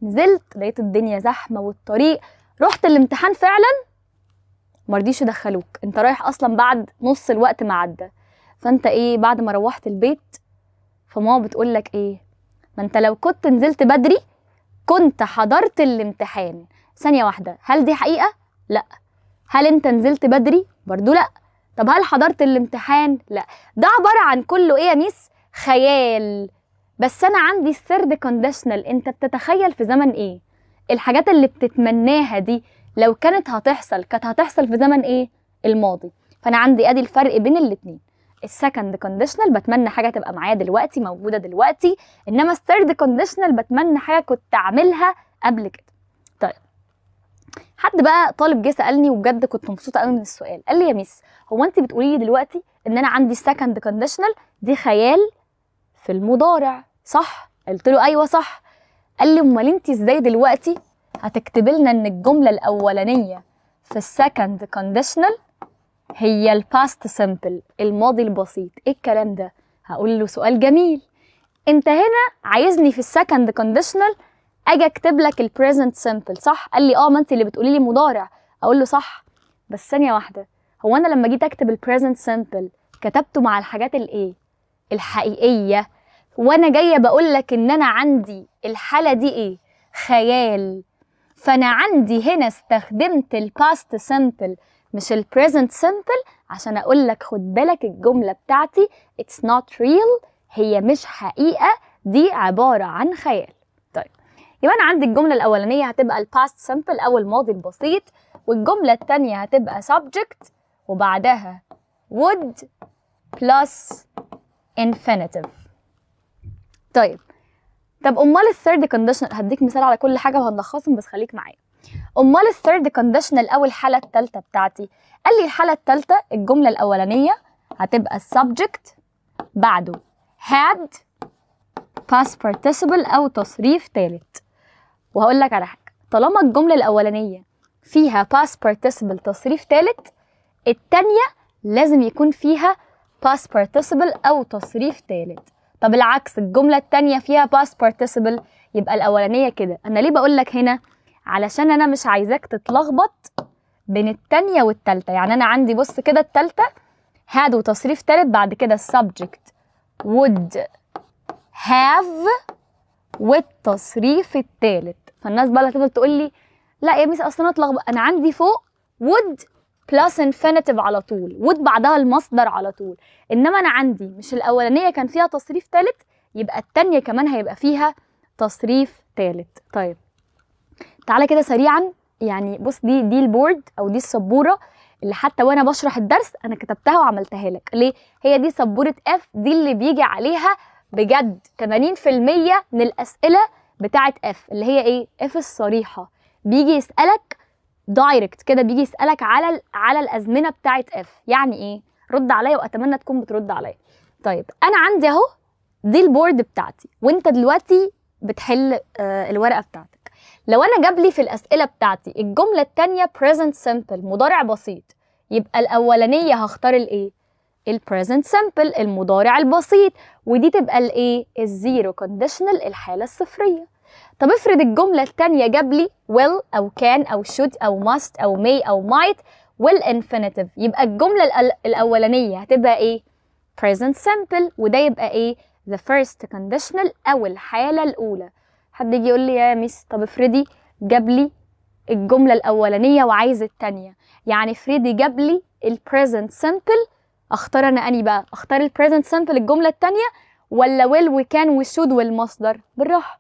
نزلت لقيت الدنيا زحمه والطريق، رحت الامتحان فعلا ما رضيش يدخلوك، انت رايح اصلا بعد نص الوقت ما عدى. فانت ايه بعد ما روحت البيت فماما بتقول لك ايه؟ ما انت لو كنت نزلت بدري كنت حضرت الامتحان. ثانيه واحده، هل دي حقيقه؟ لا. هل انت نزلت بدري؟ برضو لا. طب هل حضرت الامتحان؟ لا. ده عباره عن كله ايه يا ميس؟ خيال. بس انا عندي الثيرد كونديشنال، انت بتتخيل في زمن ايه؟ الحاجات اللي بتتمناها دي لو كانت هتحصل كانت هتحصل في زمن ايه؟ الماضي. فانا عندي ادي الفرق بين الاتنين. السكند كونديشنال بتمنى حاجه تبقى معايا دلوقتي موجوده دلوقتي، انما الثيرد كونديشنال بتمنى حاجه كنت اعملها قبل كده. طيب حد بقى طالب جه سالني وبجد كنت مبسوطه قوي من السؤال، قال لي يا ميس هو انت بتقولي لي دلوقتي ان انا عندي السكند كونديشنال دي خيال في المضارع صح؟ قلت له ايوه صح. قال لي امال انت ازاي دلوقتي هتكتب لنا ان الجمله الاولانيه في السكند كونديشنال هي الباست سمبل، الماضي البسيط؟ ايه الكلام ده؟ هقول له سؤال جميل، انت هنا عايزني في السكند كونديشنال اجي اكتب لك البريزنت سمبل صح؟ قال لي ما انت اللي بتقولي لي مضارع. اقول له صح، بس ثانيه واحده، هو انا لما جيت اكتب البريزنت سمبل كتبته مع الحاجات الايه؟ الحقيقيه، وانا جايه بقول لك ان انا عندي الحاله دي ايه؟ خيال. فانا عندي هنا استخدمت الباست سمبل مش البريزنت سمبل عشان اقول لك خد بالك الجمله بتاعتي it's not real، هي مش حقيقه، دي عباره عن خيال. طيب يبقى انا عندي الجمله الاولانيه هتبقى الباست سمبل او الماضي البسيط، والجمله الثانيه هتبقى subject وبعدها would plus infinitive. طب امال الثيرد كونديشنال، هديك مثال على كل حاجه وهنلخصهم بس خليك معايا. امال الثيرد كونديشنال او الحاله الثالثه بتاعتي، قال لي الحاله الثالثه الجمله الاولانيه هتبقى subject بعده had past participle او تصريف ثالث. وهقول لك على حاجه، طالما الجمله الاولانيه فيها past participle تصريف ثالث، الثانيه لازم يكون فيها past participle او تصريف ثالث. طب العكس، الجمله الثانيه فيها past participle يبقى الاولانيه كده. انا ليه بقول لك هنا؟ علشان انا مش عايزاك تتلخبط بين الثانيه والثالثه. يعني انا عندي بص كده الثالثه had وتصريف ثالث، بعد كده subject would have والتصريف الثالث. فالناس بقى هتفضل تقول لي لا يا ميس اصل انا اتلخبط، انا عندي فوق would plus infinitive على طول، would بعدها المصدر على طول، انما انا عندي مش الاولانيه كان فيها تصريف ثالث، يبقى الثانيه كمان هيبقى فيها تصريف ثالث. طيب تعالى كده سريعا، يعني بص دي البورد او دي السبوره اللي حتى وانا بشرح الدرس انا كتبتها وعملتها لك. ليه؟ هي دي سبوره اف، دي اللي بيجي عليها بجد 80% من الاسئله بتاعه اف، اللي هي ايه؟ اف الصريحه. بيجي يسالك دايركت كده، بيجي يسالك على الازمنه بتاعه اف. يعني ايه؟ رد عليا واتمنى تكون بترد عليا. طيب انا عندي اهو دي البورد بتاعتي، وانت دلوقتي بتحل الورقه بتاعتك. لو انا جاب لي في الاسئله بتاعتي الجمله الثانيه present simple مضارع بسيط، يبقى الاولانيه هختار الايه؟ البريزنت سمبل المضارع البسيط، ودي تبقى الايه؟ الزيرو كونديشنال الحاله الصفريه. طب افرض الجمله الثانيه جاب لي will او can او should او must او may او might والانفينيتيف، يبقى الجمله الاولانيه هتبقى ايه؟ present simple، وده يبقى ايه؟ the first conditional او الحاله الاولى. حد يجي يقول لي يا ميس طب افرضي جاب لي الجمله الاولانيه وعايز الثانيه، يعني افرضي جاب لي البريزنت سمبل، اختار انا اني بقى؟ اختار البريزنت سمبل الجمله الثانيه ولا will وكان وشود والمصدر؟ بالراحه.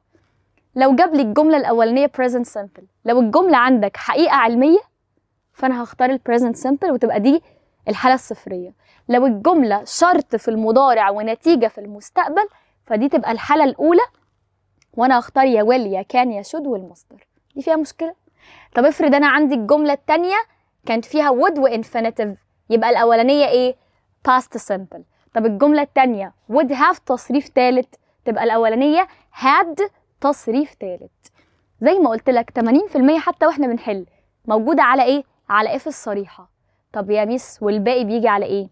لو جاب لي الجمله الاولانيه present simple، لو الجمله عندك حقيقه علميه فانا هختار البريزنت سمبل وتبقى دي الحاله الصفريه. لو الجمله شرط في المضارع ونتيجه في المستقبل فدي تبقى الحاله الاولى، وانا هختار يا will يا كان يا should والمصدر. دي فيها مشكله؟ طب افرض انا عندي الجمله الثانيه كانت فيها would وانفينيتيف، يبقى الاولانيه ايه؟ past simple. طب الجمله الثانيه would have تصريف ثالث، تبقى الاولانيه had تصريف ثالث. زي ما قلت لك 80% حتى واحنا بنحل موجوده على ايه؟ على اف الصريحه. طب يا ميس والباقي بيجي على ايه؟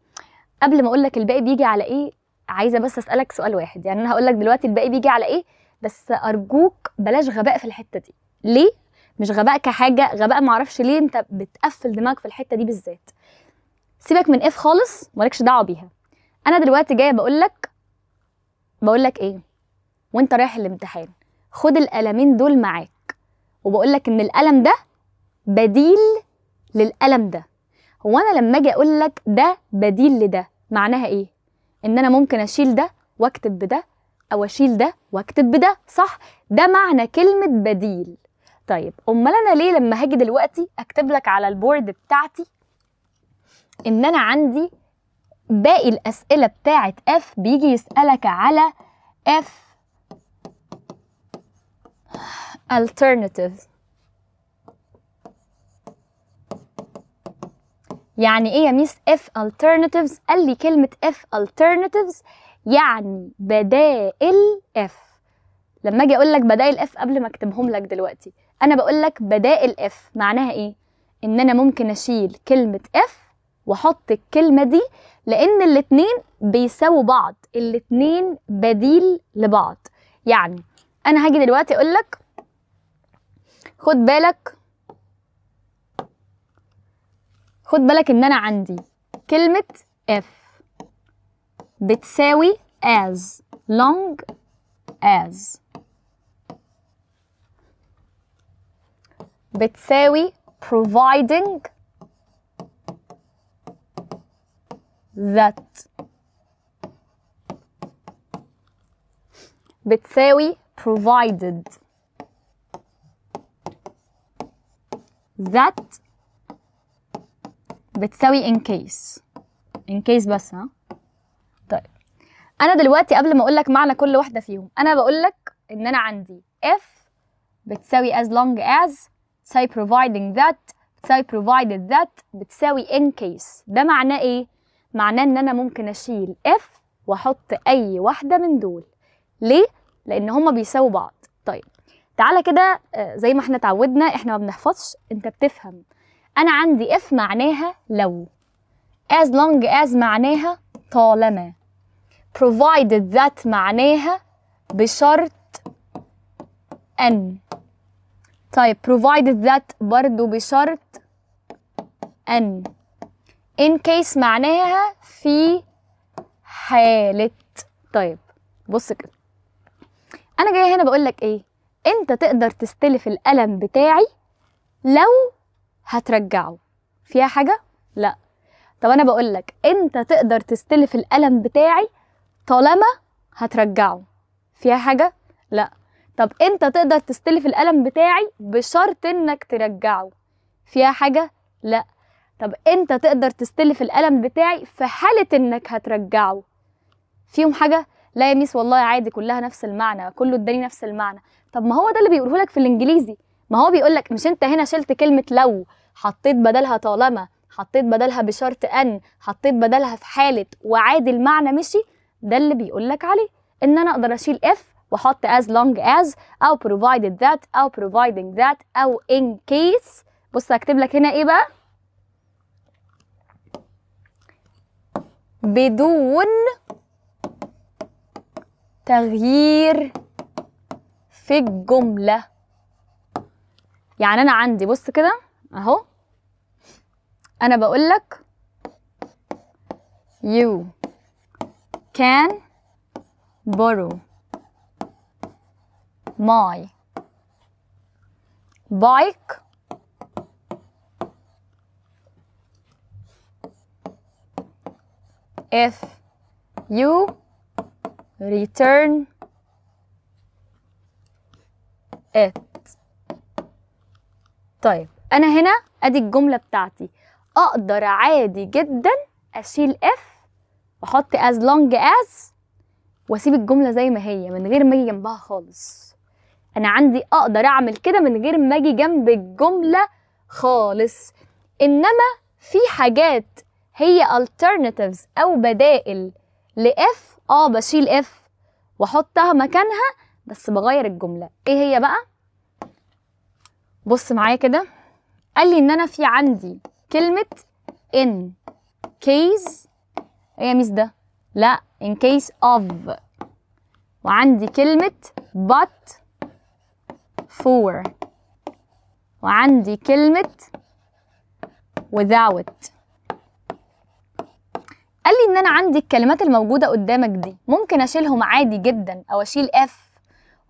قبل ما اقول لك الباقي بيجي على ايه عايزه بس اسالك سؤال واحد. يعني انا هقول لك دلوقتي الباقي بيجي على ايه، بس ارجوك بلاش غباء في الحته دي. ليه؟ مش غباء كحاجه، غباء معرفش ليه انت بتقفل دماغك في الحته دي بالذات. سيبك من اف خالص، مالكش دعوه بيها. انا دلوقتي جايه بقول لك ايه وانت رايح الامتحان؟ خد القلمين دول معاك، وبقول لك ان القلم ده بديل للقلم ده. هو انا لما اجي اقول لك ده بديل لده معناها ايه؟ ان انا ممكن اشيل ده واكتب بده، او اشيل ده واكتب بده، صح؟ ده معنى كلمه بديل. طيب امال انا ليه لما هاجي دلوقتي اكتب لك على البورد بتاعتي ان انا عندي باقي الاسئله بتاعه اف بيجي يسالك على اف alternatives؟ يعني ايه يا ميس اف alternatives؟ قال لي كلمه اف alternatives يعني بدائل اف. لما اجي اقول لك بدائل اف قبل ما اكتبهم لك دلوقتي، انا بقول لك بدائل اف معناها ايه؟ ان انا ممكن اشيل كلمه اف واحط الكلمه دي، لان الاتنين بيساووا بعض، الاتنين بديل لبعض. يعني انا هاجي دلوقتي اقول لك خد بالك ان انا عندي كلمة if بتساوي as long as بتساوي providing that بتساوي provided that بتساوي in case بس. ها طيب انا دلوقتي قبل ما اقول لك معنى كل واحده فيهم انا بقول لك ان انا عندي if بتساوي as long as بتساوي providing that بتساوي provided that بتساوي in case. ده معناه ايه؟ معناه ان انا ممكن اشيل if واحط اي واحده من دول. ليه؟ لان هما بيساووا بعض. طيب تعالى كده زي ما احنا اتعودنا، احنا ما بنحفظش، انت بتفهم. انا عندي if معناها لو، as long as معناها طالما، provided that معناها بشرط ان. طيب provided that برضو بشرط ان. in case معناها في حالة. طيب بص كده، انا جايه هنا بقول لك ايه؟ انت تقدر تستلف القلم بتاعي لو هترجعه، فيها حاجه؟ لا. طب انا بقول لك انت تقدر تستلف القلم بتاعي طالما هترجعه، فيها حاجه؟ لا. طب انت تقدر تستلف القلم بتاعي بشرط انك ترجعه، فيها حاجه؟ لا. طب انت تقدر تستلف القلم بتاعي في حاله انك هترجعه، فيهم حاجه؟ لا يا ميس والله عادي، كلها نفس المعنى، كله اداني نفس المعنى. طب ما هو ده اللي بيقوله لك في الانجليزي، ما هو بيقول لك مش انت هنا شلت كلمه لو، حطيت بدلها طالما، حطيت بدلها بشرط ان، حطيت بدلها في حاله، وعادي المعنى مشي. ده اللي بيقول لك عليه ان انا اقدر اشيل if واحط as long as او provided that او providing that او in case. بص هكتب لك هنا ايه بقى؟ بدون تغيير في الجملة. يعني أنا عندي بص كده أهو، أنا بقول لك you can borrow my bike if you return it. طيب انا هنا ادي الجمله بتاعتي، اقدر عادي جدا اشيل if واحط as long as واسيب الجمله زي ما هي من غير ما اجي جنبها خالص. انا عندي اقدر اعمل كده من غير ما اجي جنب الجمله خالص. انما في حاجات هي alternatives او بدائل لإف، بشيل if واحطها مكانها بس بغير الجمله. ايه هي بقى؟ بص معايا كده، قال لي ان انا في عندي كلمه in case. ايه يا ميس ده؟ لا in case of. وعندي كلمه but for. وعندي كلمه without. قال لي ان انا عندي الكلمات الموجوده قدامك دي ممكن اشيلهم عادي جدا او اشيل if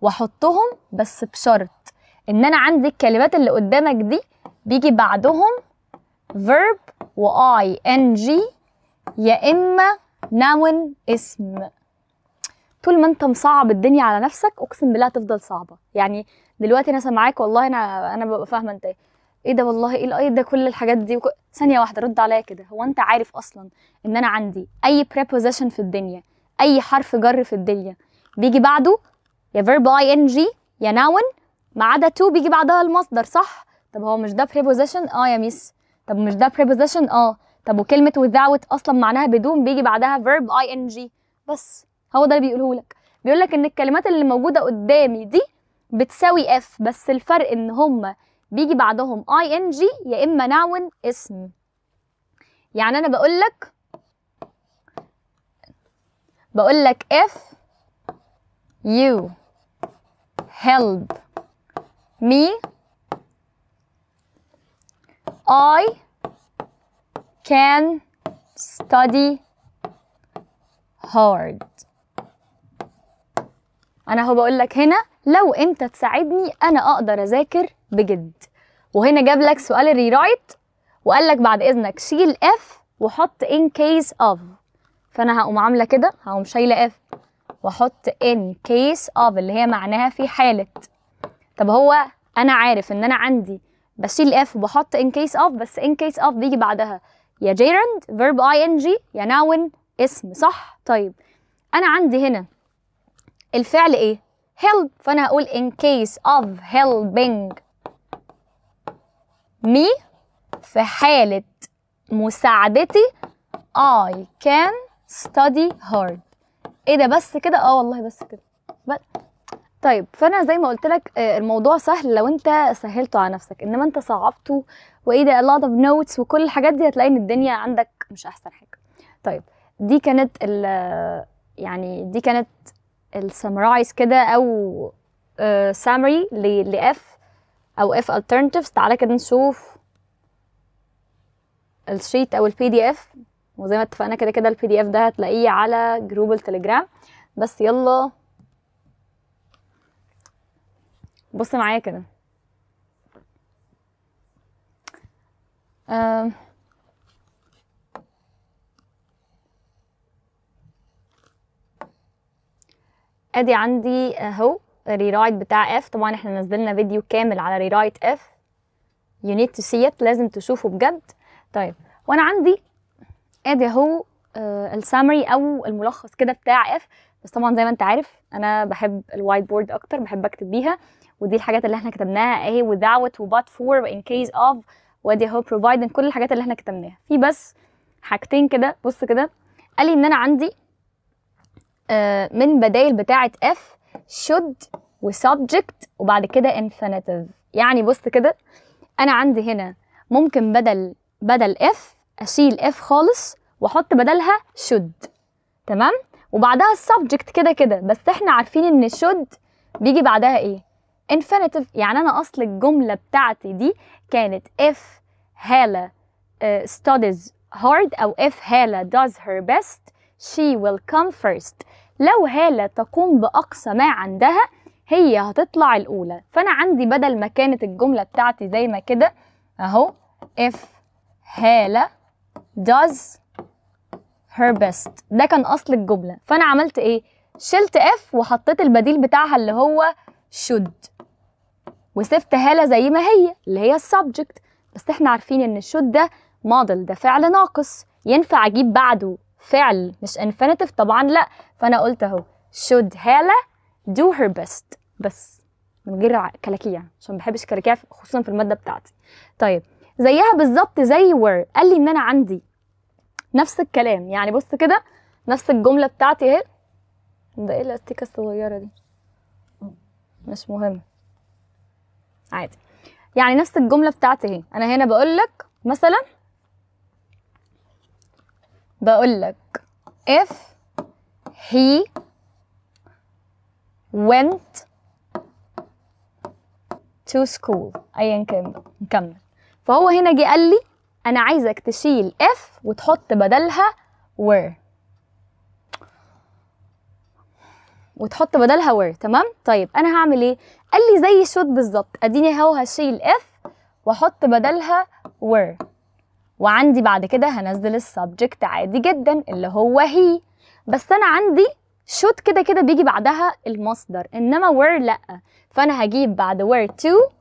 واحطهم، بس بشرط ان انا عندي الكلمات اللي قدامك دي بيجي بعدهم verb و ing يا اما noun اسم. طول ما انت مصعب الدنيا على نفسك اقسم بالله هتفضل صعبه. يعني دلوقتي انا سامعاك والله، انا ببقى فاهمه انت ايه ده، والله ايه ده كل الحاجات دي ثانيه واحده رد عليا كده. هو انت عارف اصلا ان انا عندي اي preposition في الدنيا، اي حرف جر في الدنيا بيجي بعده يا verb ing يا noun، ما عدا to بيجي بعدها المصدر، صح؟ طب هو مش ده preposition؟ يا ميس. طب مش ده preposition؟ طب وكلمه without اصلا معناها بدون، بيجي بعدها verb ing. بس هو ده اللي بيقوله لك، بيقول لك ان الكلمات اللي موجوده قدامي دي بتساوي if، بس الفرق ان هم بيجي بعدهم ing يا اما noun اسم. يعني انا بقول لك if you help me I can study hard. انا هو بقول لك هنا لو انت تساعدني انا اقدر اذاكر بجد. وهنا جاب لك سؤال الريرايت وقال لك بعد اذنك شيل F وحط in case of. فانا هقوم عامله كده، هقوم شايله F واحط in case of اللي هي معناها في حالة. طب هو انا عارف ان انا عندي بشيل F وبحط in case of، بس in case of بيجي بعدها يا gerund verb ing يا noun اسم، صح؟ طيب انا عندي هنا الفعل ايه؟ help، فانا هقول in case of helping me في حالة مساعدتي I can study hard. ايه ده بس كده؟ والله بس كده. طيب فانا زي ما قلت لك الموضوع سهل لو انت سهلته على نفسك، انما انت صعبته وايه ده a lot of notes وكل الحاجات دي، هتلاقي ان الدنيا عندك مش احسن حاجه. طيب دي كانت يعني دي كانت السمرايز كده او summary ل F او F alternatives. تعالى كده نشوف الشيت او PDF، وزي ما اتفقنا كده كده PDF ده هتلاقيه على جروب التليجرام. بس يلا بص معايا كده. ادي عندي اهو الريرايت بتاع F. طبعا احنا نزلنا فيديو كامل على ريرايت F، you need to see it، لازم تشوفه بجد. طيب وانا عندي ادي اهو السامري او الملخص كده بتاع F. بس طبعا زي ما انت عارف انا بحب الوايت بورد اكتر، بحب اكتب بيها، ودي الحاجات اللي احنا كتبناها اهي without و but for و in case of وادي اهو providing، كل الحاجات اللي احنا كتبناها. في بس حاجتين كده، بص كده قال لي ان انا عندي من بدايل بتاعه F should و subject وبعد كده infinitive. يعني بص كده انا عندي هنا ممكن بدل F اشيل F خالص واحط بدلها should، تمام؟ وبعدها السبجكت كده كده، بس احنا عارفين ان should بيجي بعدها ايه؟ infinitive. يعني انا اصل الجمله بتاعتي دي كانت if هالة studies hard او if هالة does her best she will come first. لو هالة تقوم باقصى ما عندها هي هتطلع الاولى. فانا عندي بدل ما كانت الجمله بتاعتي زي ما كده اهو if هالة does her best، ده كان اصل الجمله. فانا عملت ايه؟ شلت F وحطيت البديل بتاعها اللي هو should، وسبت هالة زي ما هي اللي هي السبجكت. بس احنا عارفين ان should ده موديل، ده فعل ناقص، ينفع اجيب بعده فعل مش infinitive؟ طبعا لا. فانا قلت اهو should هالة do her best، بس من غير كلاكيع عشان ما بحبش كلاكيع خصوصا في الماده بتاعتي. طيب زيها بالظبط زي were، قال لي ان انا عندي نفس الكلام. يعني بص كده نفس الجمله بتاعتي اهي. ده ايه الاستيكه الصغيره دي؟ مش مهم عادي. يعني نفس الجمله بتاعتي اهي. انا هنا بقول لك مثلا، بقول لك if he went to school ايا كان نكمل. فهو هنا جه قال لي انا عايزك تشيل F وتحط بدلها were، تمام؟ طيب انا هعمل ايه؟ قال لي زي should بالظبط. اديني اهو هشيل F واحط بدلها were، وعندي بعد كده هنزل السبجكت عادي جدا اللي هو he. بس انا عندي should كده كده بيجي بعدها المصدر، انما were لا. فانا هجيب بعد were to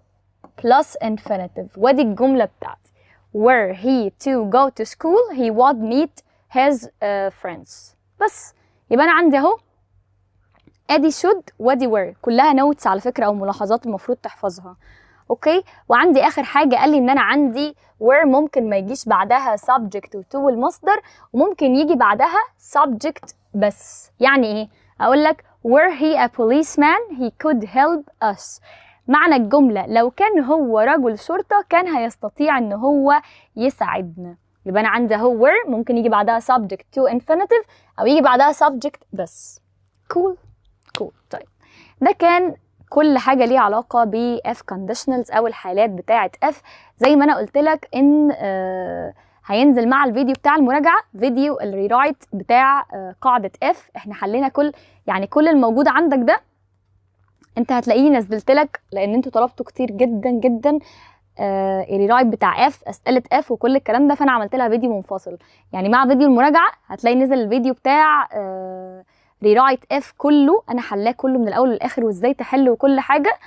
plus infinitive، وادي الجمله بتاعتي were he to go to school he would meet his friends. بس يبقى انا عندي اهو ادي should وادي were، كلها نوتس على فكره او ملاحظات المفروض تحفظها. اوكي، وعندي اخر حاجه قال لي ان انا عندي were ممكن ما يجيش بعدها subject و to المصدر، وممكن يجي بعدها subject بس. يعني ايه؟ اقول لك were he a policeman he could help us. معنى الجمله لو كان هو رجل شرطه كان هيستطيع ان هو يساعدنا. يبقى انا عندي اهو were ممكن يجي بعدها subject to infinitive او يجي بعدها subject بس. cool. طيب ده كان كل حاجه ليها علاقه ب F conditionals او الحالات بتاعه F. زي ما انا قلت لك ان هينزل مع الفيديو بتاع المراجعه فيديو الريرايت بتاع قاعده F. احنا حلينا كل الموجود عندك ده انت هتلاقيه نزلت لك، لان انتوا طلبتوا كتير جدا جدا الريرايت بتاع F، اسئله F وكل الكلام ده، فانا عملت لها فيديو منفصل. يعني مع فيديو المراجعه هتلاقي نزل الفيديو بتاع ريرايت F كله، انا حلاه كله من الاول للاخر وازاي تحل وكل حاجه.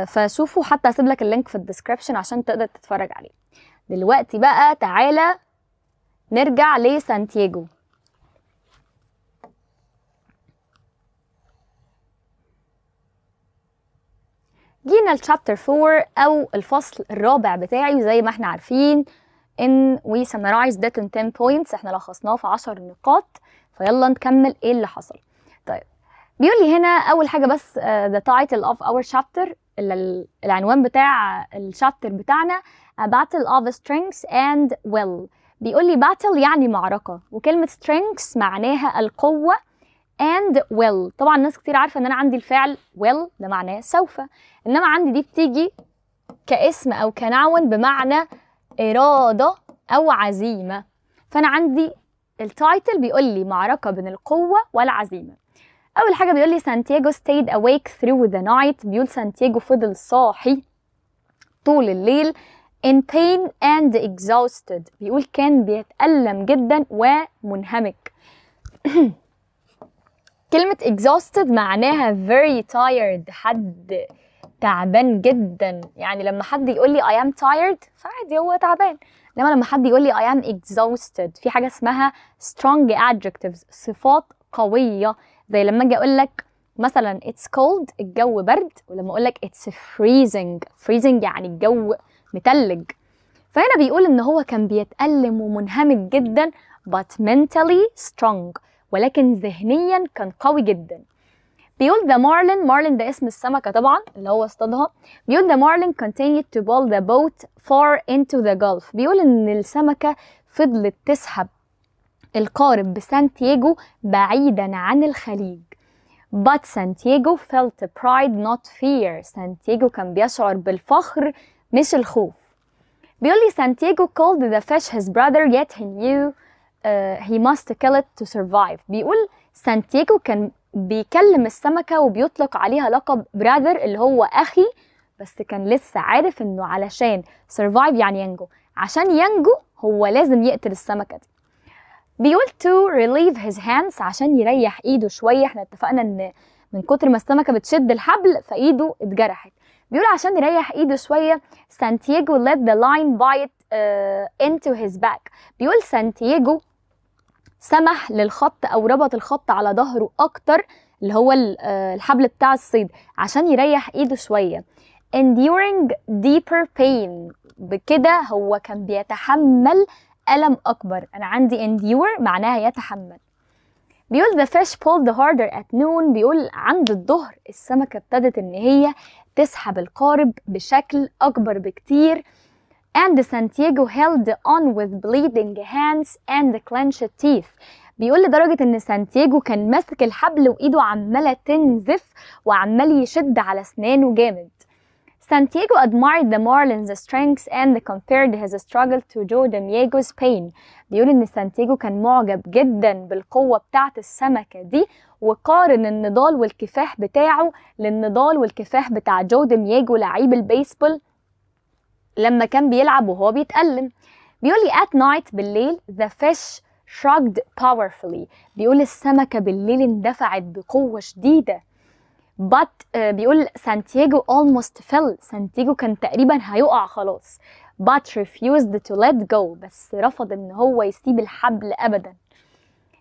فشوفوا، حتى هسيب لك اللينك في الديسكريبشن عشان تقدر تتفرج عليه. دلوقتي بقى تعالى نرجع لسانتياغو. جينا لشابتر 4 او الفصل الرابع بتاعي، وزي ما احنا عارفين ان we summarize that in 10 points، احنا لخصناه في 10 نقاط. فيلا نكمل ايه اللي حصل. طيب بيقول لي هنا اول حاجه بس the title of our chapter، العنوان بتاع الشابتر بتاعنا a battle of strengths and will. بيقول لي battle يعني معركه، وكلمه strengths معناها القوه and will. طبعا ناس كتير عارفه ان انا عندي الفعل will ده معناه سوف، انما عندي دي بتيجي كاسم او كنعون بمعنى اراده او عزيمه. فانا عندي التايتل بيقول لي معركه بين القوه والعزيمه. اول حاجه بيقول لي سانتياغو stayed awake through the night. بيقول سانتياغو فضل صاحي طول الليل in pain and exhausted. بيقول كان بيتألم جدا ومنهمك. كلمة exhausted معناها very tired، حد تعبان جدا. يعني لما حد يقول لي I am tired فعادي هو تعبان، انما لما حد يقول لي I am exhausted في حاجة اسمها strong adjectives، صفات قوية. زي لما اجي اقول لك مثلا it's cold الجو برد، ولما اقول لك it's freezing يعني الجو متلج. فهنا بيقول ان هو كان بيتألم ومنهمك جدا but mentally strong، ولكن ذهنيا كان قوي جدا. بيقول the marlin ده اسم السمكة طبعا اللي هو اصطادها. بيقول the marlin continued to pull the boat far into the gulf. بيقول ان السمكة فضلت تسحب القارب بسانتياغو بعيدا عن الخليج. but Santiago felt pride not fear. سانتياغو كان بيشعر بالفخر مش الخوف. بيقول لي سانتياغو called the fish his brother yet he knew he must kill it to survive. بيقول سانتياغو كان بيكلم السمكة وبيطلق عليها لقب brother اللي هو أخي، بس كان لسه عارف إنه علشان survive يعني ينجو، عشان ينجو هو لازم يقتل السمكة دي. بيقول to relieve his hands عشان يريح إيده شوية. احنا اتفقنا إن من كتر ما السمكة بتشد الحبل فإيده اتجرحت. بيقول عشان يريح إيده شوية سانتياغو let the line bite into his back. بيقول سانتياغو سمح للخط او ربط الخط على ظهره اكتر، اللي هو الحبل بتاع الصيد، عشان يريح ايده شويه. enduring deeper pain، بكده هو كان بيتحمل ألم اكبر. انا عندي endure معناها يتحمل. بيقول the fish pulled harder at noon. بيقول عند الظهر السمكه ابتدت ان هي تسحب القارب بشكل اكبر بكتير. and Santiago held on with bleeding hands and clenched teeth. بيقول لدرجة ان سانتياغو كان ماسك الحبل وايده عمالة تنزف وعمال يشد على اسنانه جامد. Santiago admired the marlin's strength and compared his struggle to Joe D'Amiego's pain. بيقول ان سانتياغو كان معجب جدا بالقوة بتاعت السمكة دي، وقارن النضال والكفاح بتاعه للنضال والكفاح بتاع جو ديمياجو لعيب البيسبول لما كان بيلعب وهو بيتألم. بيقول لي at night بالليل the fish shrugged powerfully. بيقول السمكة بالليل اندفعت بقوة شديدة. but بيقول سانتياغو almost fell. سانتياغو كان تقريبا هيقع خلاص. but refused to let go. بس رفض ان هو يسيب الحبل ابدا.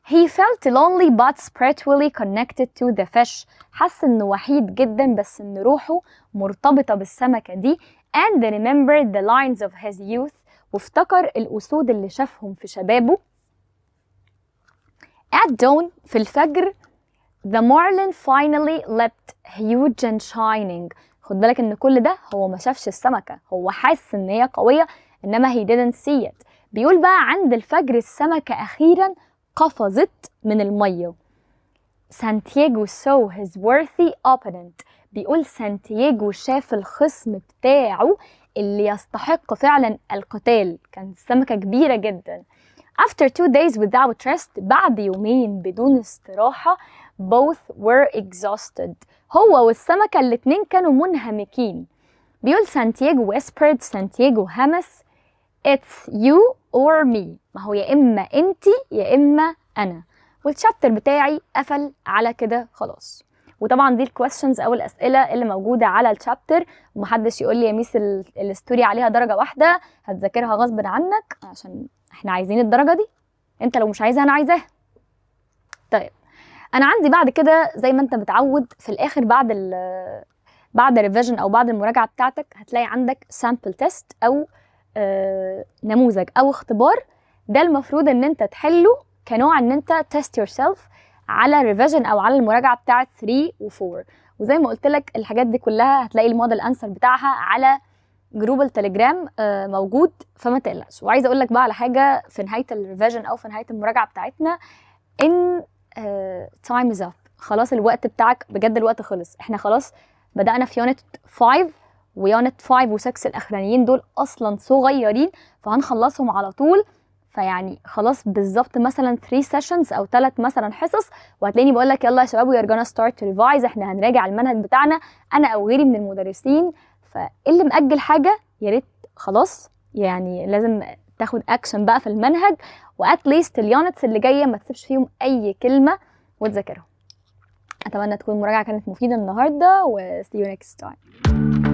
he felt lonely but spiritually connected to the fish. حس انه وحيد جدا بس ان روحه مرتبطة بالسمكة دي. and remembered the lines of his youth. وافتكر الأسود اللي شافهم في شبابه. at dawn في الفجر the marlin finally leapt huge and shining. خد بالك ان كل ده هو ما شافش السمكة، هو حاسس ان هي قوية انما he didn't see it. بيقول بقى عند الفجر السمكة اخيرا قفزت من المية. Santiago saw his worthy opponent. بيقول سانتياغو شاف الخصم بتاعه اللي يستحق فعلا القتال، كانت السمكة كبيرة جدا. After 2 days without rest، بعد يومين بدون استراحة، both were exhausted، هو والسمكة الاتنين كانوا منهمكين. بيقول سانتياغو whispered، سانتياغو همس it's you or me، ما هو يا إما أنتي يا إما أنا. والشابتر بتاعي قفل على كده خلاص. وطبعا دي الكويستشنز او الاسئله اللي موجوده على الشابتر، ومحدش يقول لي يا ميس الستوري عليها درجه واحده هتذاكرها غصب عنك، عشان احنا عايزين الدرجه دي، انت لو مش عايزها انا عايزاها. طيب انا عندي بعد كده زي ما انت متعود في الاخر بعد الريفيجن او بعد المراجعه بتاعتك هتلاقي عندك سامبل تيست او نموذج او اختبار، ده المفروض ان انت تحله كنوع ان انت تيست يور سيلف على الريفيجن او على المراجعه بتاعه 3 و4. وزي ما قلت لك الحاجات دي كلها هتلاقي الموديل انسر بتاعها على جروب التليجرام موجود، فما تقلقش. وعايزه اقول لك بقى على حاجه في نهايه الريفيجن او في نهايه المراجعه بتاعتنا، ان تايم از اب، خلاص الوقت بتاعك بجد الوقت خلص. احنا خلاص بدانا في يونت 5 ويونت 5 و6 الاخرانيين دول اصلا صغيرين، فهنخلصهم على طول. فيعني خلاص بالظبط مثلا 3 سيشنز او 3 مثلا حصص، وهتلاقيني بقول لك يلا يا شباب وي ار جونا ستارت ريفايز، احنا هنراجع المنهج بتاعنا انا او غيري من المدرسين. فاللي مأجل حاجه يا ريت خلاص يعني لازم تاخد اكشن بقى في المنهج، وات ليست اليونتس اللي جايه ما تسيبش فيهم اي كلمه وتذاكرهم. اتمنى تكون المراجعه كانت مفيده النهارده، و see you next time.